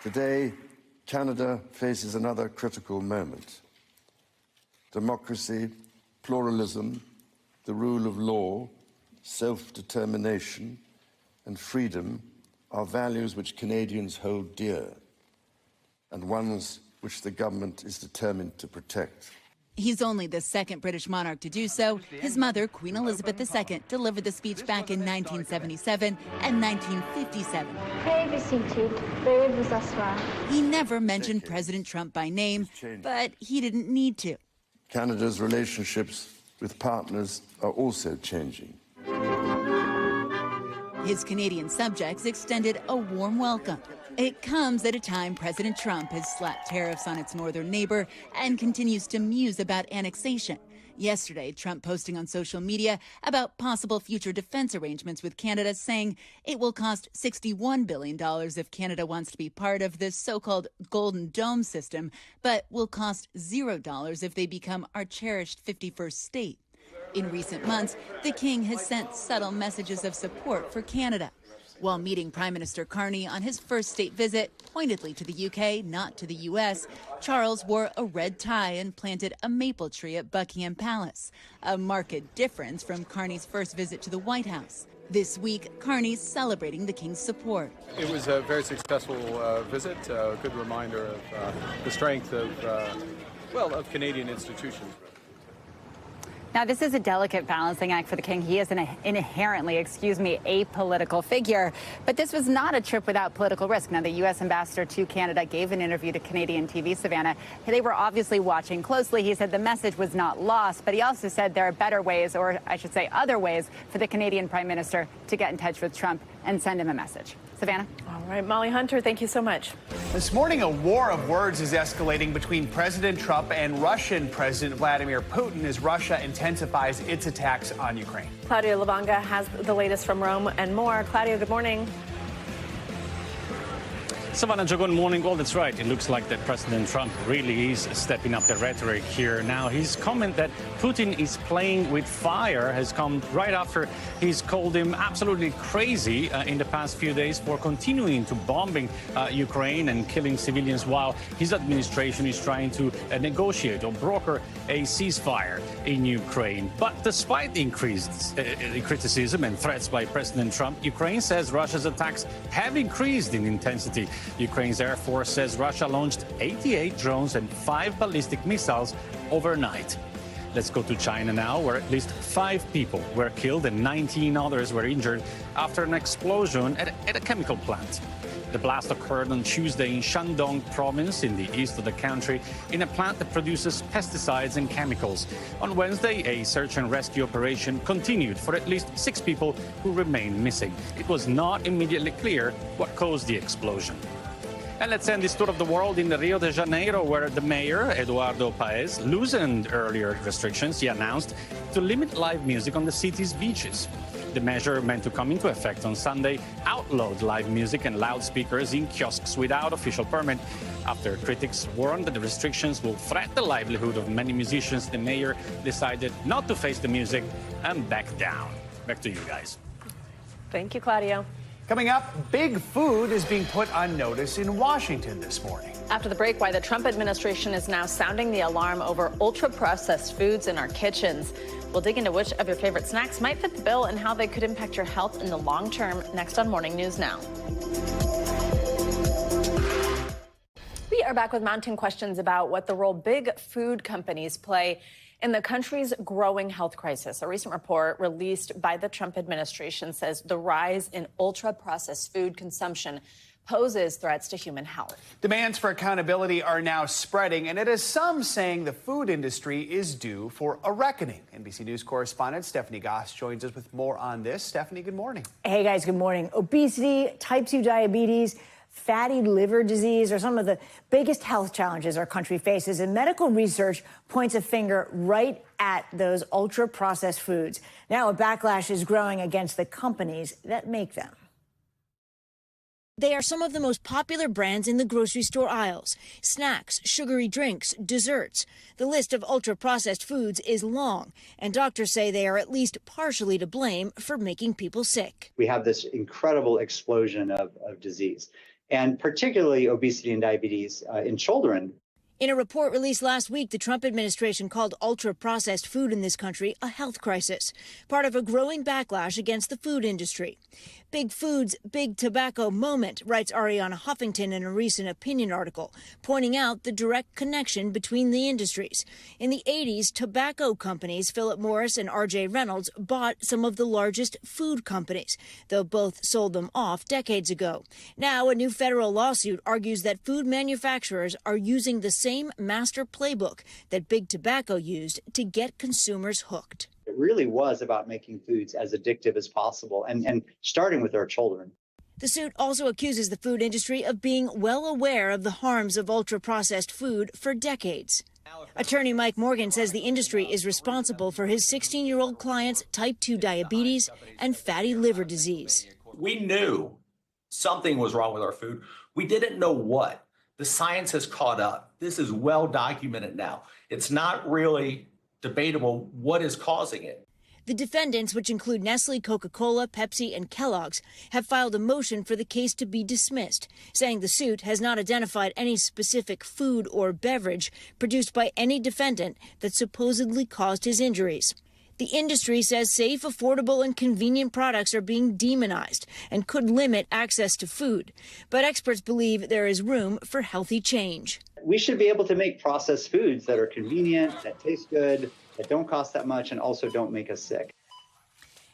Today, Canada faces another critical moment. Democracy, pluralism, the rule of law, self-determination, and freedom are values which Canadians hold dear, and ones which the government is determined to protect. He's only the second British monarch to do so. His mother, Queen Elizabeth II, delivered the speech back in 1977 and 1957. Pray be seated. Bear with us. He never mentioned President Trump by name, but he didn't need to. Canada's relationships with partners are also changing. His Canadian subjects extended a warm welcome. It comes at a time President Trump has slapped tariffs on its northern neighbor and continues to muse about annexation. Yesterday, Trump posting on social media about possible future defense arrangements with Canada, saying it will cost $61 billion if Canada wants to be part of this so-called Golden Dome system, but will cost $0 if they become our cherished 51st state. In recent months, the King has sent subtle messages of support for Canada. While meeting Prime Minister Carney on his first state visit, pointedly to the UK, not to the US, Charles wore a red tie and planted a maple tree at Buckingham Palace, a marked difference from Carney's first visit to the White House. This week, Carney's celebrating the King's support. It was a very successful visit, a good reminder of the strength of Canadian institutions. Now, this is a delicate balancing act for the King. He is an inherently, apolitical figure. But this was not a trip without political risk. Now, the U.S. ambassador to Canada gave an interview to Canadian TV, Savannah. They were obviously watching closely. He said the message was not lost, but he also said there are better ways, or I should say other ways, for the Canadian Prime Minister to get in touch with Trump and send him a message. Savannah? All right, Molly Hunter, thank you so much. This morning, a war of words is escalating between President Trump and Russian President Vladimir Putin as Russia intensifies its attacks on Ukraine. Claudia Lubanga has the latest from Rome and more. Claudia, good morning. Savannah, Joe, good morning. Well, that's right. It looks like that President Trump really is stepping up the rhetoric here. Now, his comment that Putin is playing with fire has come right after he's called him absolutely crazy in the past few days for continuing to bombing Ukraine and killing civilians while his administration is trying to negotiate or broker a ceasefire in Ukraine. But despite the increased criticism and threats by President Trump, Ukraine says Russia's attacks have increased in intensity. Ukraine's Air Force says Russia launched 88 drones and 5 ballistic missiles overnight. Let's go to China now, where at least 5 people were killed and 19 others were injured after an explosion at a chemical plant. The blast occurred on Tuesday in Shandong province in the east of the country in a plant that produces pesticides and chemicals. On Wednesday, a search and rescue operation continued for at least 6 people who remain missing. It was not immediately clear what caused the explosion. And let's end this tour of the world in Rio de Janeiro, where the mayor, Eduardo Paes, loosened earlier restrictions he announced to limit live music on the city's beaches. The measure, meant to come into effect on Sunday, outlawed live music and loudspeakers in kiosks without official permit. After critics warned that the restrictions will threaten the livelihood of many musicians, the mayor decided not to face the music and back down. Back to you guys. Thank you, Claudio. Coming up, big food is being put on notice in Washington this morning. After the break, why the Trump administration is now sounding the alarm over ultra-processed foods in our kitchens. We'll dig into which of your favorite snacks might fit the bill and how they could impact your health in the long term next on Morning News Now. We are back with mounting questions about what the role big food companies play in the country's growing health crisis. A recent report released by the Trump administration says the rise in ultra-processed food consumption poses threats to human health. Demands for accountability are now spreading, and it is some saying the food industry is due for a reckoning. NBC News correspondent Stephanie Goss joins us with more on this. Stephanie, good morning. Hey, guys, good morning. Obesity, type 2 diabetes, fatty liver disease are some of the biggest health challenges our country faces, and medical research points a finger right at those ultra-processed foods. Now a backlash is growing against the companies that make them. They are some of the most popular brands in the grocery store aisles: snacks, sugary drinks, desserts. The list of ultra-processed foods is long, and doctors say they are at least partially to blame for making people sick. We have this incredible explosion of disease, and particularly obesity and diabetes in children. In a report released last week, the Trump administration called ultra-processed food in this country a health crisis, part of a growing backlash against the food industry. Big food's big tobacco moment, writes Ariana Huffington in a recent opinion article, pointing out the direct connection between the industries. In the 80s, tobacco companies Philip Morris and R.J. Reynolds bought some of the largest food companies, though both sold them off decades ago. Now, a new federal lawsuit argues that food manufacturers are using the same master playbook that big tobacco used to get consumers hooked. It really was about making foods as addictive as possible and starting with our children. The suit also accuses the food industry of being well aware of the harms of ultra-processed food for decades. Attorney Mike Morgan says the industry is responsible for his 16-year-old client's type 2 diabetes and fatty liver disease. We knew something was wrong with our food. We didn't know what. The science has caught up. This is well documented now. It's not really debatable what is causing it. The defendants, which include Nestle, Coca-Cola, Pepsi, and Kellogg's, have filed a motion for the case to be dismissed, saying the suit has not identified any specific food or beverage produced by any defendant that supposedly caused his injuries. The industry says safe, affordable, and convenient products are being demonized and could limit access to food. But experts believe there is room for healthy change. We should be able to make processed foods that are convenient, that taste good, that don't cost that much, and also don't make us sick.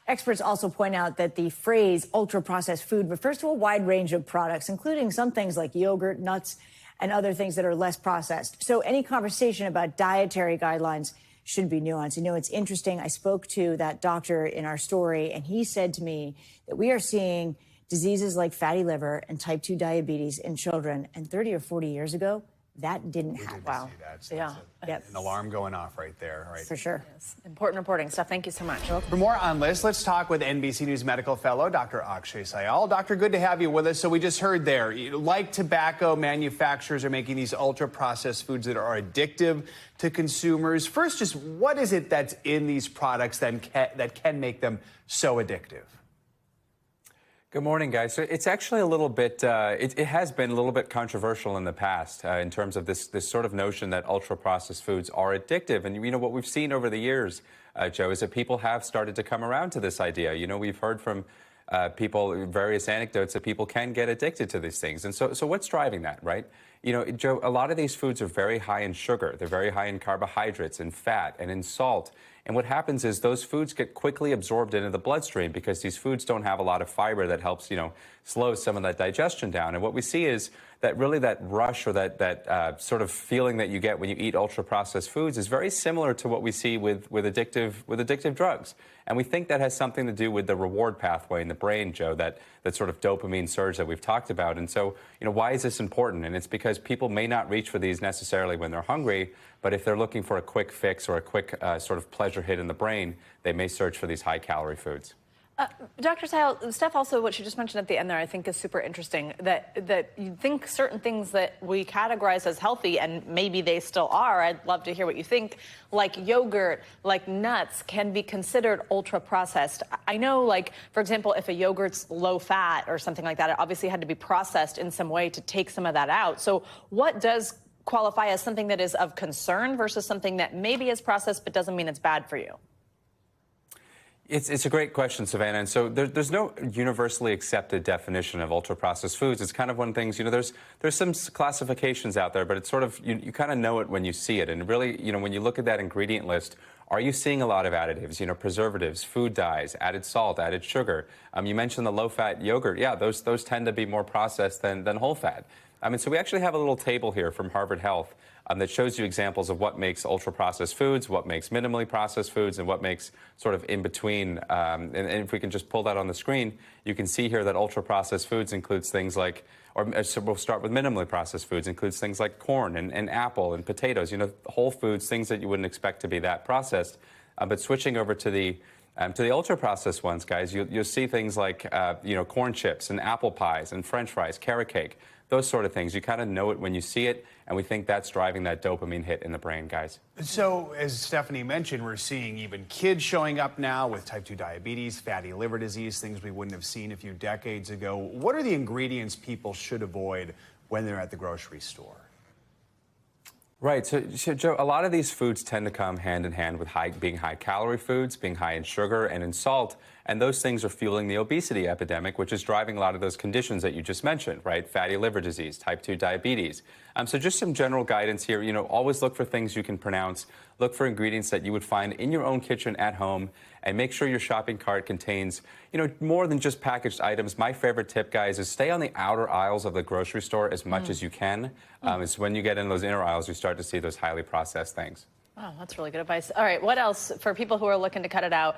Experts also point out that the phrase ultra-processed food refers to a wide range of products, including some things like yogurt, nuts, and other things that are less processed. So any conversation about dietary guidelines should be nuanced. You know, it's interesting. I spoke to that doctor in our story, and he said to me that we are seeing diseases like fatty liver and type 2 diabetes in children. And 30 or 40 years ago, That didn't happen. Wow. That's an alarm going off right there. Right. For sure. Yes. Important reporting. Steph, thank you so much. For more on this, let's talk with NBC News medical fellow, Dr. Akshay Sayal. Doctor, good to have you with us. So we just heard there, like tobacco, manufacturers are making these ultra-processed foods that are addictive to consumers. First, just what is it that's in these products that can make them so addictive? Good morning, guys. So it's actually a little bit, it has been a little bit controversial in the past in terms of this sort of notion that ultra-processed foods are addictive. And, you know, what we've seen over the years, Joe, is that people have started to come around to this idea. You know, we've heard from people, various anecdotes that people can get addicted to these things. And so what's driving that, right? You know, Joe, a lot of these foods are very high in sugar. They're very high in carbohydrates and fat and in salt. And what happens is those foods get quickly absorbed into the bloodstream because these foods don't have a lot of fiber that helps, you know, slow some of that digestion down. And what we see is that really that rush or that sort of feeling that you get when you eat ultra-processed foods is very similar to what we see with addictive drugs. And we think that has something to do with the reward pathway in the brain, Joe, that sort of dopamine surge that we've talked about. And so, you know, why is this important? And it's because people may not reach for these necessarily when they're hungry, but if they're looking for a quick fix or a quick sort of pleasure hit in the brain, they may search for these high-calorie foods. Dr. Sayal, Steph, also what she just mentioned at the end there, I think is super interesting, that you think certain things that we categorize as healthy, and maybe they still are, I'd love to hear what you think, like yogurt, like nuts, can be considered ultra-processed. I know, like, for example, if a yogurt's low-fat or something like that, it obviously had to be processed in some way to take some of that out. So what does qualify as something that is of concern versus something that maybe is processed but doesn't mean it's bad for you? It's a great question, Savannah. And so there's no universally accepted definition of ultra-processed foods. It's kind of one of the things, you know, there's some classifications out there, but it's sort of, you kind of know it when you see it. And really, you know, when you look at that ingredient list, are you seeing a lot of additives, you know, preservatives, food dyes, added salt, added sugar? You mentioned the low-fat yogurt. Yeah, those tend to be more processed than whole fat. So we actually have a little table here from Harvard Health that shows you examples of what makes ultra-processed foods, what makes minimally processed foods, and what makes sort of in between. And if we can just pull that on the screen, you can see here that ultra-processed foods includes things like, so we'll start with minimally processed foods, includes things like corn and apple and potatoes, you know, whole foods, things that you wouldn't expect to be that processed. But switching over to the ultra-processed ones, guys, you'll see things like, you know, corn chips and apple pies and French fries, carrot cake, those sort of things. You kind of know it when you see it, and we think that's driving that dopamine hit in the brain, guys. So, as Stephanie mentioned, we're seeing even kids showing up now with type 2 diabetes, fatty liver disease, things we wouldn't have seen a few decades ago. What are the ingredients people should avoid when they're at the grocery store? Right. So, Joe, a lot of these foods tend to come hand in hand with being high-calorie foods, being high in sugar and in salt, and those things are fueling the obesity epidemic, which is driving a lot of those conditions that you just mentioned, right? Fatty liver disease, type 2 diabetes. So just some general guidance here. You know, always look for things you can pronounce. Look for ingredients that you would find in your own kitchen at home, and make sure your shopping cart contains, you know, more than just packaged items. My favorite tip, guys, is stay on the outer aisles of the grocery store as much as you can. It's when you get in those inner aisles, you start to see those highly processed things. Wow, that's really good advice. All right, what else for people who are looking to cut it out,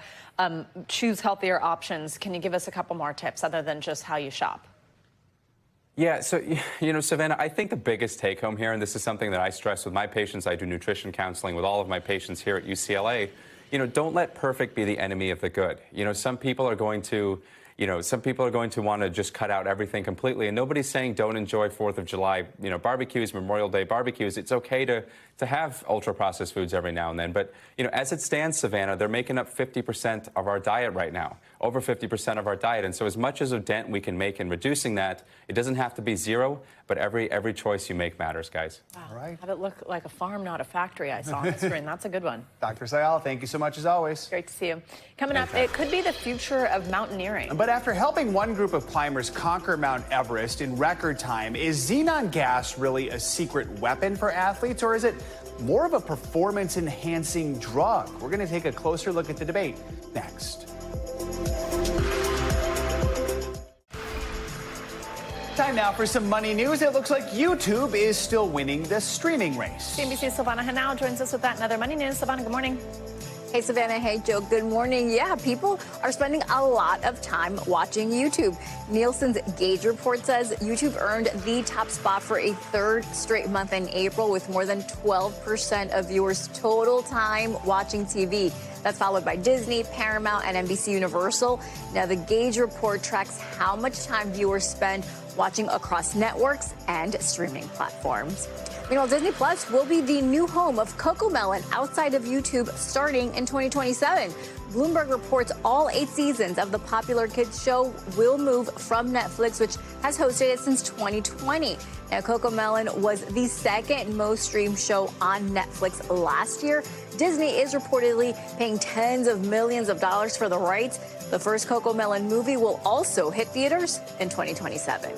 choose healthier options? Can you give us a couple more tips other than just how you shop? Yeah, so, you know, Savannah, I think the biggest take home here, and this is something that I stress with my patients, I do nutrition counseling with all of my patients here at UCLA, you know, don't let perfect be the enemy of the good. You know, some people are going to want to just cut out everything completely, and nobody's saying don't enjoy 4th of July, you know, barbecues, Memorial Day barbecues. It's okay to have ultra-processed foods every now and then. But, you know, as it stands, Savannah, they're making up 50% of our diet right now, over 50% of our diet. And so as much as a dent we can make in reducing that, it doesn't have to be zero, but every choice you make matters, guys. Wow. All right. Have it look like a farm, not a factory, I saw on the screen. That's a good one. Dr. Sayal, thank you so much as always. Great to see you. Coming up, it could be the future of mountaineering. But after helping one group of climbers conquer Mount Everest in record time, is xenon gas really a secret weapon for athletes, or is it more of a performance-enhancing drug? We're going to take a closer look at the debate next. Time now for some money news. It looks like YouTube is still winning the streaming race. CNBC's Silvana Henao joins us with that and other money news. Silvana, good morning. Hey, Savannah. Hey, Joe. Good morning. Yeah, people are spending a lot of time watching YouTube. Nielsen's Gauge report says YouTube earned the top spot for a third straight month in April, with more than 12% of viewers' total time watching TV. That's followed by Disney, Paramount, and NBC Universal. Now, the Gauge report tracks how much time viewers spend watching across networks and streaming platforms. Meanwhile, Disney Plus will be the new home of CoComelon outside of YouTube starting in 2027. Bloomberg reports all 8 seasons of the popular kids show will move from Netflix, which has hosted it since 2020. Now, CoComelon was the second most streamed show on Netflix last year. Disney is reportedly paying tens of millions of dollars for the rights. The first CoComelon movie will also hit theaters in 2027.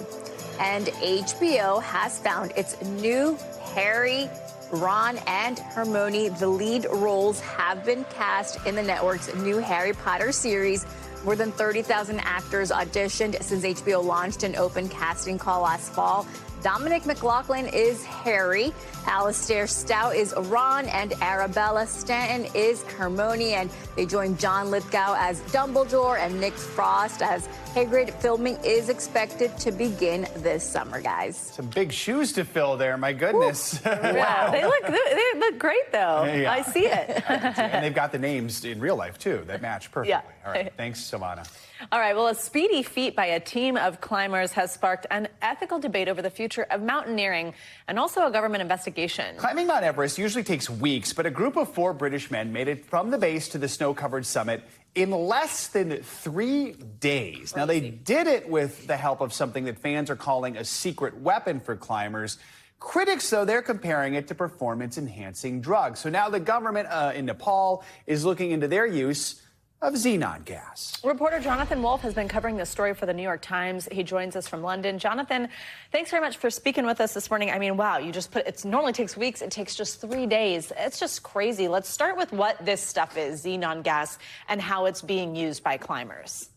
And HBO has found its new Harry, Ron, and Hermione. The lead roles have been cast in the network's new Harry Potter series. More than 30,000 actors auditioned since HBO launched an open casting call last fall. Dominic McLaughlin is Harry, Alistair Stout is Ron, and Arabella Stanton is Hermione. And they join John Lithgow as Dumbledore and Nick Frost as Hagrid. Filming is expected to begin this summer, guys. Some big shoes to fill there, my goodness. Wow, they look great, though. Yeah. I see it. And they've got the names in real life, too, that match perfectly. Yeah. All right, thanks, Savannah. All right, well, a speedy feat by a team of climbers has sparked an ethical debate over the future of mountaineering and also a government investigation. Climbing Mount Everest usually takes weeks, but a group of 4 British men made it from the base to the snow-covered summit in less than 3 days. Now, they did it with the help of something that fans are calling a secret weapon for climbers. Critics, though, they're comparing it to performance-enhancing drugs. So now the government in Nepal is looking into their use of xenon gas. Reporter Jonathan Wolf has been covering this story for the New York Times. He joins us from London. Jonathan, thanks very much for speaking with us this morning. I mean, wow, you just put it normally takes weeks. It takes just 3 days. It's just crazy. Let's start with what this stuff is, xenon gas, and how it's being used by climbers.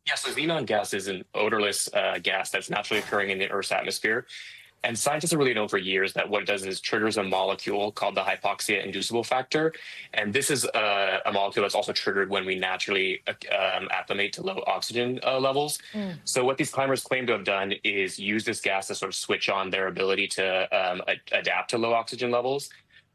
Yeah, so xenon gas is an odorless gas that's naturally occurring in the Earth's atmosphere. And scientists have really known for years that what it does is triggers a molecule called the hypoxia inducible factor. And this is a molecule that's also triggered when we naturally acclimate to low oxygen levels. So what these climbers claim to have done is use this gas to sort of switch on their ability to adapt to low oxygen levels.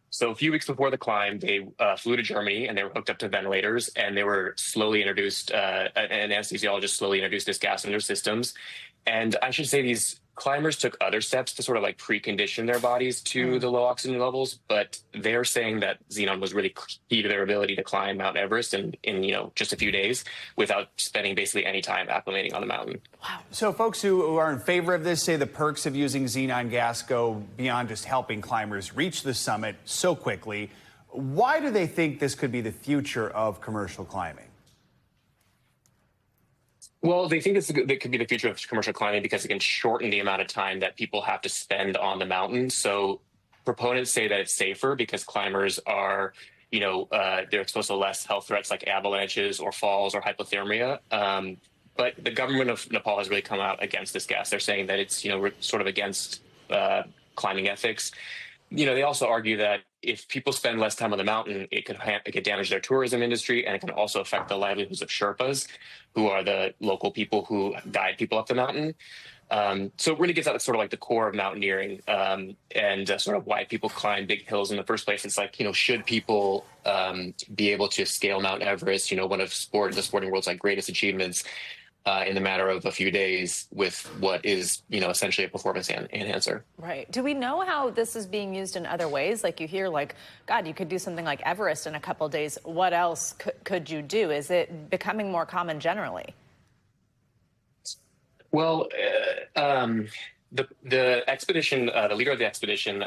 So a few weeks before the climb, they flew to Germany and they were hooked up to ventilators, and they were slowly introduced, an anesthesiologist slowly introduced this gas in their systems. And I should say these climbers took other steps to sort of like precondition their bodies to the low oxygen levels, but they're saying that xenon was really key to their ability to climb Mount Everest in just a few days without spending basically any time acclimating on the mountain. Wow. So folks who are in favor of this say the perks of using xenon gas go beyond just helping climbers reach the summit so quickly. Why do they think this could be the future of commercial climbing? Well, they think that could be the future of commercial climbing because it can shorten the amount of time that people have to spend on the mountain. So proponents say that it's safer because climbers are, they're exposed to less health threats like avalanches or falls or hypothermia. But the government of Nepal has really come out against this gas. They're saying that it's, sort of against climbing ethics. They also argue that if people spend less time on the mountain, it could damage their tourism industry, and it can also affect the livelihoods of Sherpas, who are the local people who guide people up the mountain. So it really gets at sort of like the core of mountaineering and sort of why people climb big hills in the first place. It's like, should people be able to scale Mount Everest, one of the sporting world's like greatest achievements in the matter of a few days with what is, essentially a performance enhancer. Right. Do we know how this is being used in other ways? Like you hear like, God, you could do something like Everest in a couple of days. What else could you do? Is it becoming more common generally? Well, the expedition, the leader of the expedition,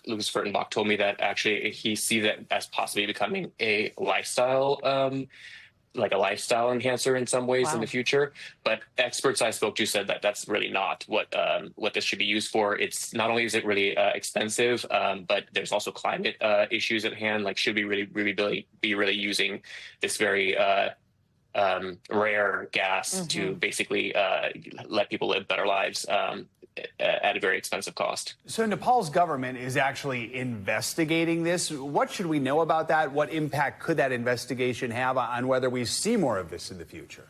Lucas Furtenbach, told me that actually he sees it as possibly becoming a lifestyle like a lifestyle enhancer in some ways in the future. But experts I spoke to said that that's really not what this should be used for. It's not only is it really expensive, but there's also climate issues at hand. Like, should we really be using this very rare gas to basically let people live better lives at a very expensive cost. So Nepal's government is actually investigating this. What should we know about that? What impact could that investigation have on whether we see more of this in the future?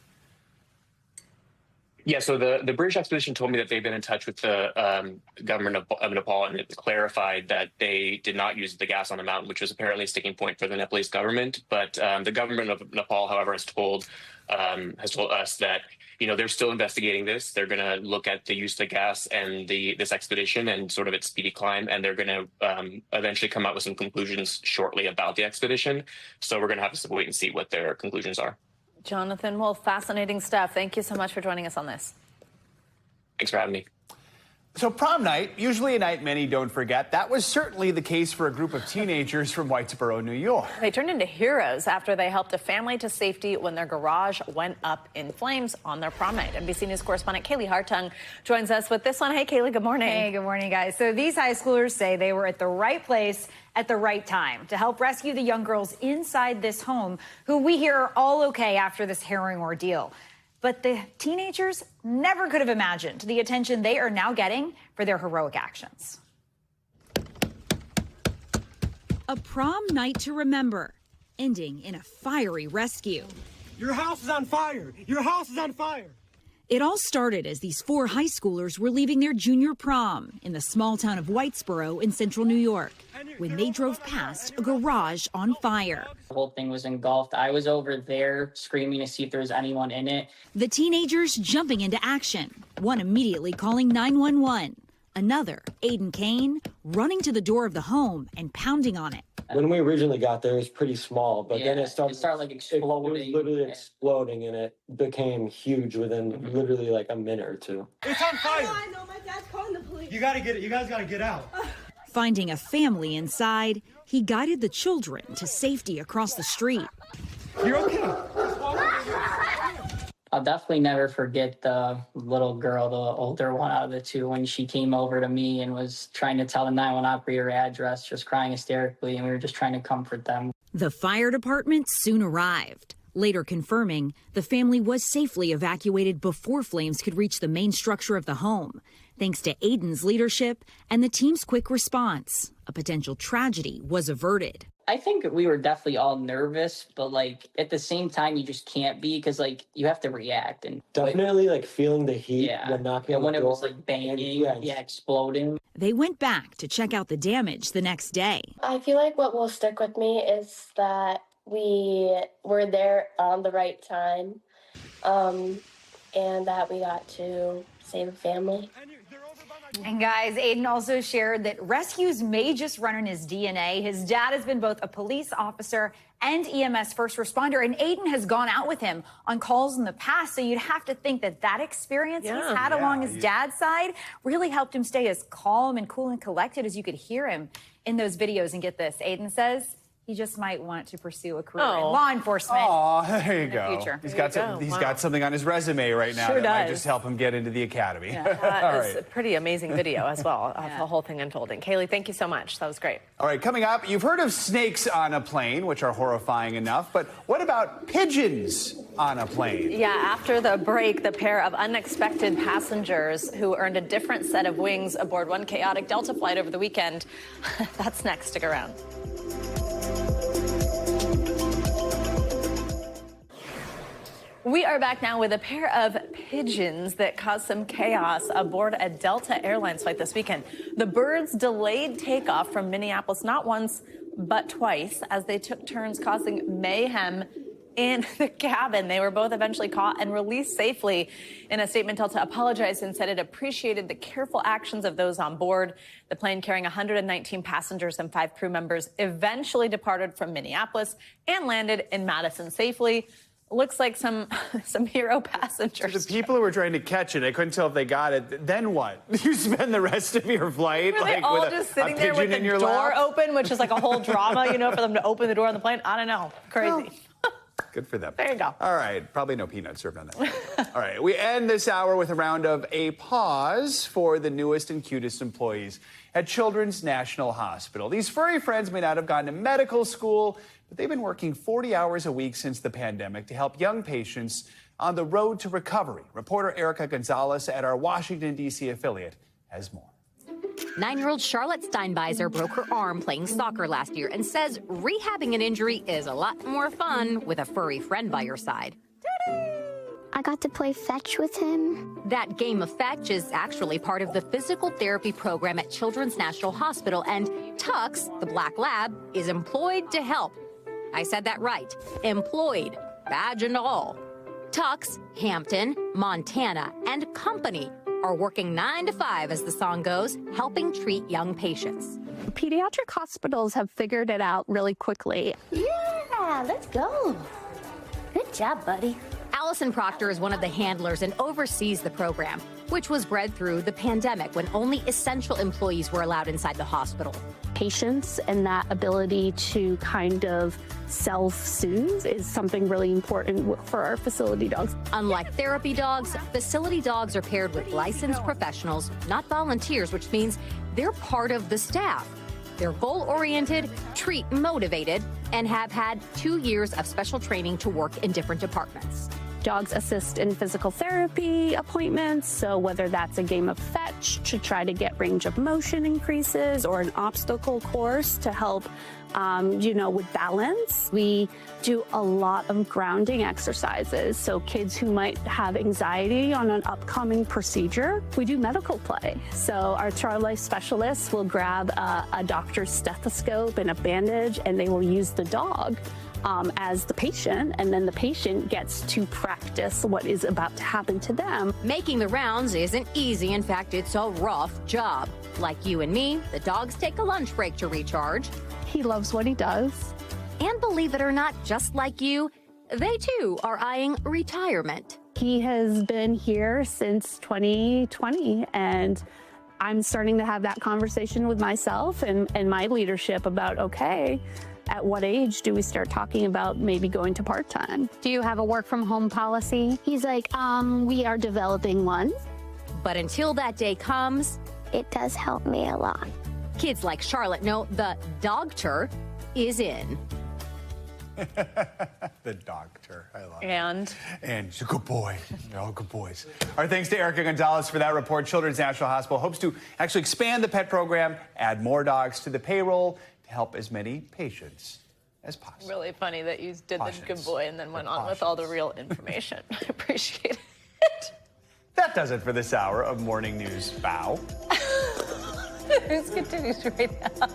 Yeah, so the British expedition told me that they've been in touch with the government of Nepal, and it clarified that they did not use the gas on the mountain, which was apparently a sticking point for the Nepalese government. But the government of Nepal, however, has told us that, you know, they're still investigating this. They're going to look at the use of the gas and this expedition and sort of its speedy climb, and they're going to eventually come out with some conclusions shortly about the expedition. So we're going to have to wait and see what their conclusions are. Jonathan Wolf, fascinating stuff. Thank you so much for joining us on this. Thanks for having me. So prom night, usually a night many don't forget. That was certainly the case for a group of teenagers from Whitesboro, New York. They turned into heroes after they helped a family to safety when their garage went up in flames on their prom night. NBC News correspondent Kaylee Hartung joins us with this one. Hey, Kaylee, good morning. Hey, good morning, guys. So these high schoolers say they were at the right place at the right time to help rescue the young girls inside this home, who we hear are all okay after this harrowing ordeal. But the teenagers never could have imagined the attention they are now getting for their heroic actions. A prom night to remember, ending in a fiery rescue. Your house is on fire! Your house is on fire! It all started as these 4 high schoolers were leaving their junior prom in the small town of Whitesboro in central New York when they drove past a garage on fire. The whole thing was engulfed. I was over there screaming to see if there was anyone in it. The teenagers jumping into action, one immediately calling 911. Another, Aiden Kane, running to the door of the home and pounding on it. When we originally got there, it was pretty small, but then it started like exploding. It was literally exploding, and it became huge within literally like a minute or two. It's on fire! I know, my dad's calling the police. You gotta get it. You guys gotta get out. Finding a family inside, he guided the children to safety across the street. You're okay. I'll definitely never forget the little girl, the older one out of the two, when she came over to me and was trying to tell the 911 operator address, just crying hysterically, and we were just trying to comfort them. The fire department soon arrived, later confirming the family was safely evacuated before flames could reach the main structure of the home, thanks to Aiden's leadership and the team's quick response. A potential tragedy was averted. I think we were definitely all nervous, but like at the same time, you just can't be, because like you have to react. And definitely like feeling the heat when knocking on the door. When it was like banging, exploding. They went back to check out the damage the next day. I feel like what will stick with me is that we were there on the right time, and that we got to save a family. And guys, Aiden also shared that rescues may just run in his DNA. His dad has been both a police officer and EMS first responder, and Aiden has gone out with him on calls in the past. So you'd have to think that that experience he's had along his dad's side really helped him stay as calm and cool and collected as you could hear him in those videos. And get this, Aiden says he just might want to pursue a career in law enforcement. Oh, there you in go. The future. He's got something on his resume right now Sure that might does. just help him get into the academy. Yeah, it's a pretty amazing video as well of the whole thing unfolding. Kaylee, thank you so much. That was great. All right, coming up, you've heard of snakes on a plane, which are horrifying enough, but what about pigeons on a plane? Yeah, after the break, the pair of unexpected passengers who earned a different set of wings aboard one chaotic Delta flight over the weekend. That's next. Stick around. We are back now with a pair of pigeons that caused some chaos aboard a Delta Airlines flight this weekend. The birds delayed takeoff from Minneapolis not once, but twice, as they took turns causing mayhem in the cabin. They were both eventually caught and released safely. In a statement, Delta apologized and said it appreciated the careful actions of those on board. The plane carrying 119 passengers and 5 crew members eventually departed from Minneapolis and landed in Madison safely. Looks like some hero passengers. So the people who were trying to catch it, I couldn't tell if they got it. Then what? You spend the rest of your flight Were they all just sitting there with the door open, which is like a whole drama, you know, for them to open the door on the plane? I don't know. Crazy. Good for them. There you go. All right. Probably no peanuts served on that. All right. We end this hour with a round of a pause for the newest and cutest employees at Children's National Hospital. These furry friends may not have gone to medical school, but they've been working 40 hours a week since the pandemic to help young patients on the road to recovery. Reporter Erica Gonzalez at our Washington, D.C. affiliate has more. 9-year-old Charlotte Steinbeiser broke her arm playing soccer last year and says rehabbing an injury is a lot more fun with a furry friend by your side. I got to play fetch with him. That game of fetch is actually part of the physical therapy program at Children's National Hospital, and Tux, the black lab, is employed to help. I said that right. Employed, badge and all. Tux, Hampton, Montana, and company are working 9 to 5, as the song goes, helping treat young patients. Pediatric hospitals have figured it out really quickly. Yeah, let's go. Good job, buddy. Allison Proctor is one of the handlers and oversees the program, which was bred through the pandemic when only essential employees were allowed inside the hospital. Patience and that ability to kind of self-soothe is something really important for our facility dogs. Unlike therapy dogs, facility dogs are paired with licensed professionals, not volunteers, which means they're part of the staff. They're goal-oriented, treat motivated, and have had 2 years of special training to work in different departments. Dogs assist in physical therapy appointments, so whether that's a game of fetch to try to get range of motion increases or an obstacle course to help, with balance. We do a lot of grounding exercises, so kids who might have anxiety on an upcoming procedure, we do medical play. So our child life specialists will grab a doctor's stethoscope and a bandage, and they will use the dog as the patient, and then the patient gets to practice what is about to happen to them. Making the rounds isn't easy. In fact, it's a rough job. Like you and me, the dogs take a lunch break to recharge. He loves what he does. And believe it or not, just like you, they too are eyeing retirement. He has been here since 2020, and I'm starting to have that conversation with myself and my leadership about, okay, at what age do we start talking about maybe going to part-time? Do you have a work from home policy? He's like, we are developing one. But until that day comes, it does help me a lot. Kids like Charlotte know the doctor is in. The doctor. I love it. And he's a good boy. They're all good boys. Our thanks to Erica Gonzalez for that report. Children's National Hospital hopes to actually expand the pet program, add more dogs to the payroll to help as many patients as possible. Really funny that you did the good boy and then went on with all the real information. I appreciate it. That does it for this hour of Morning News. Bow. News continues right now.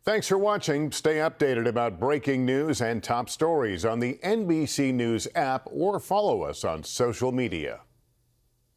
Thanks for watching. Stay updated about breaking news and top stories on the NBC News app or follow us on social media.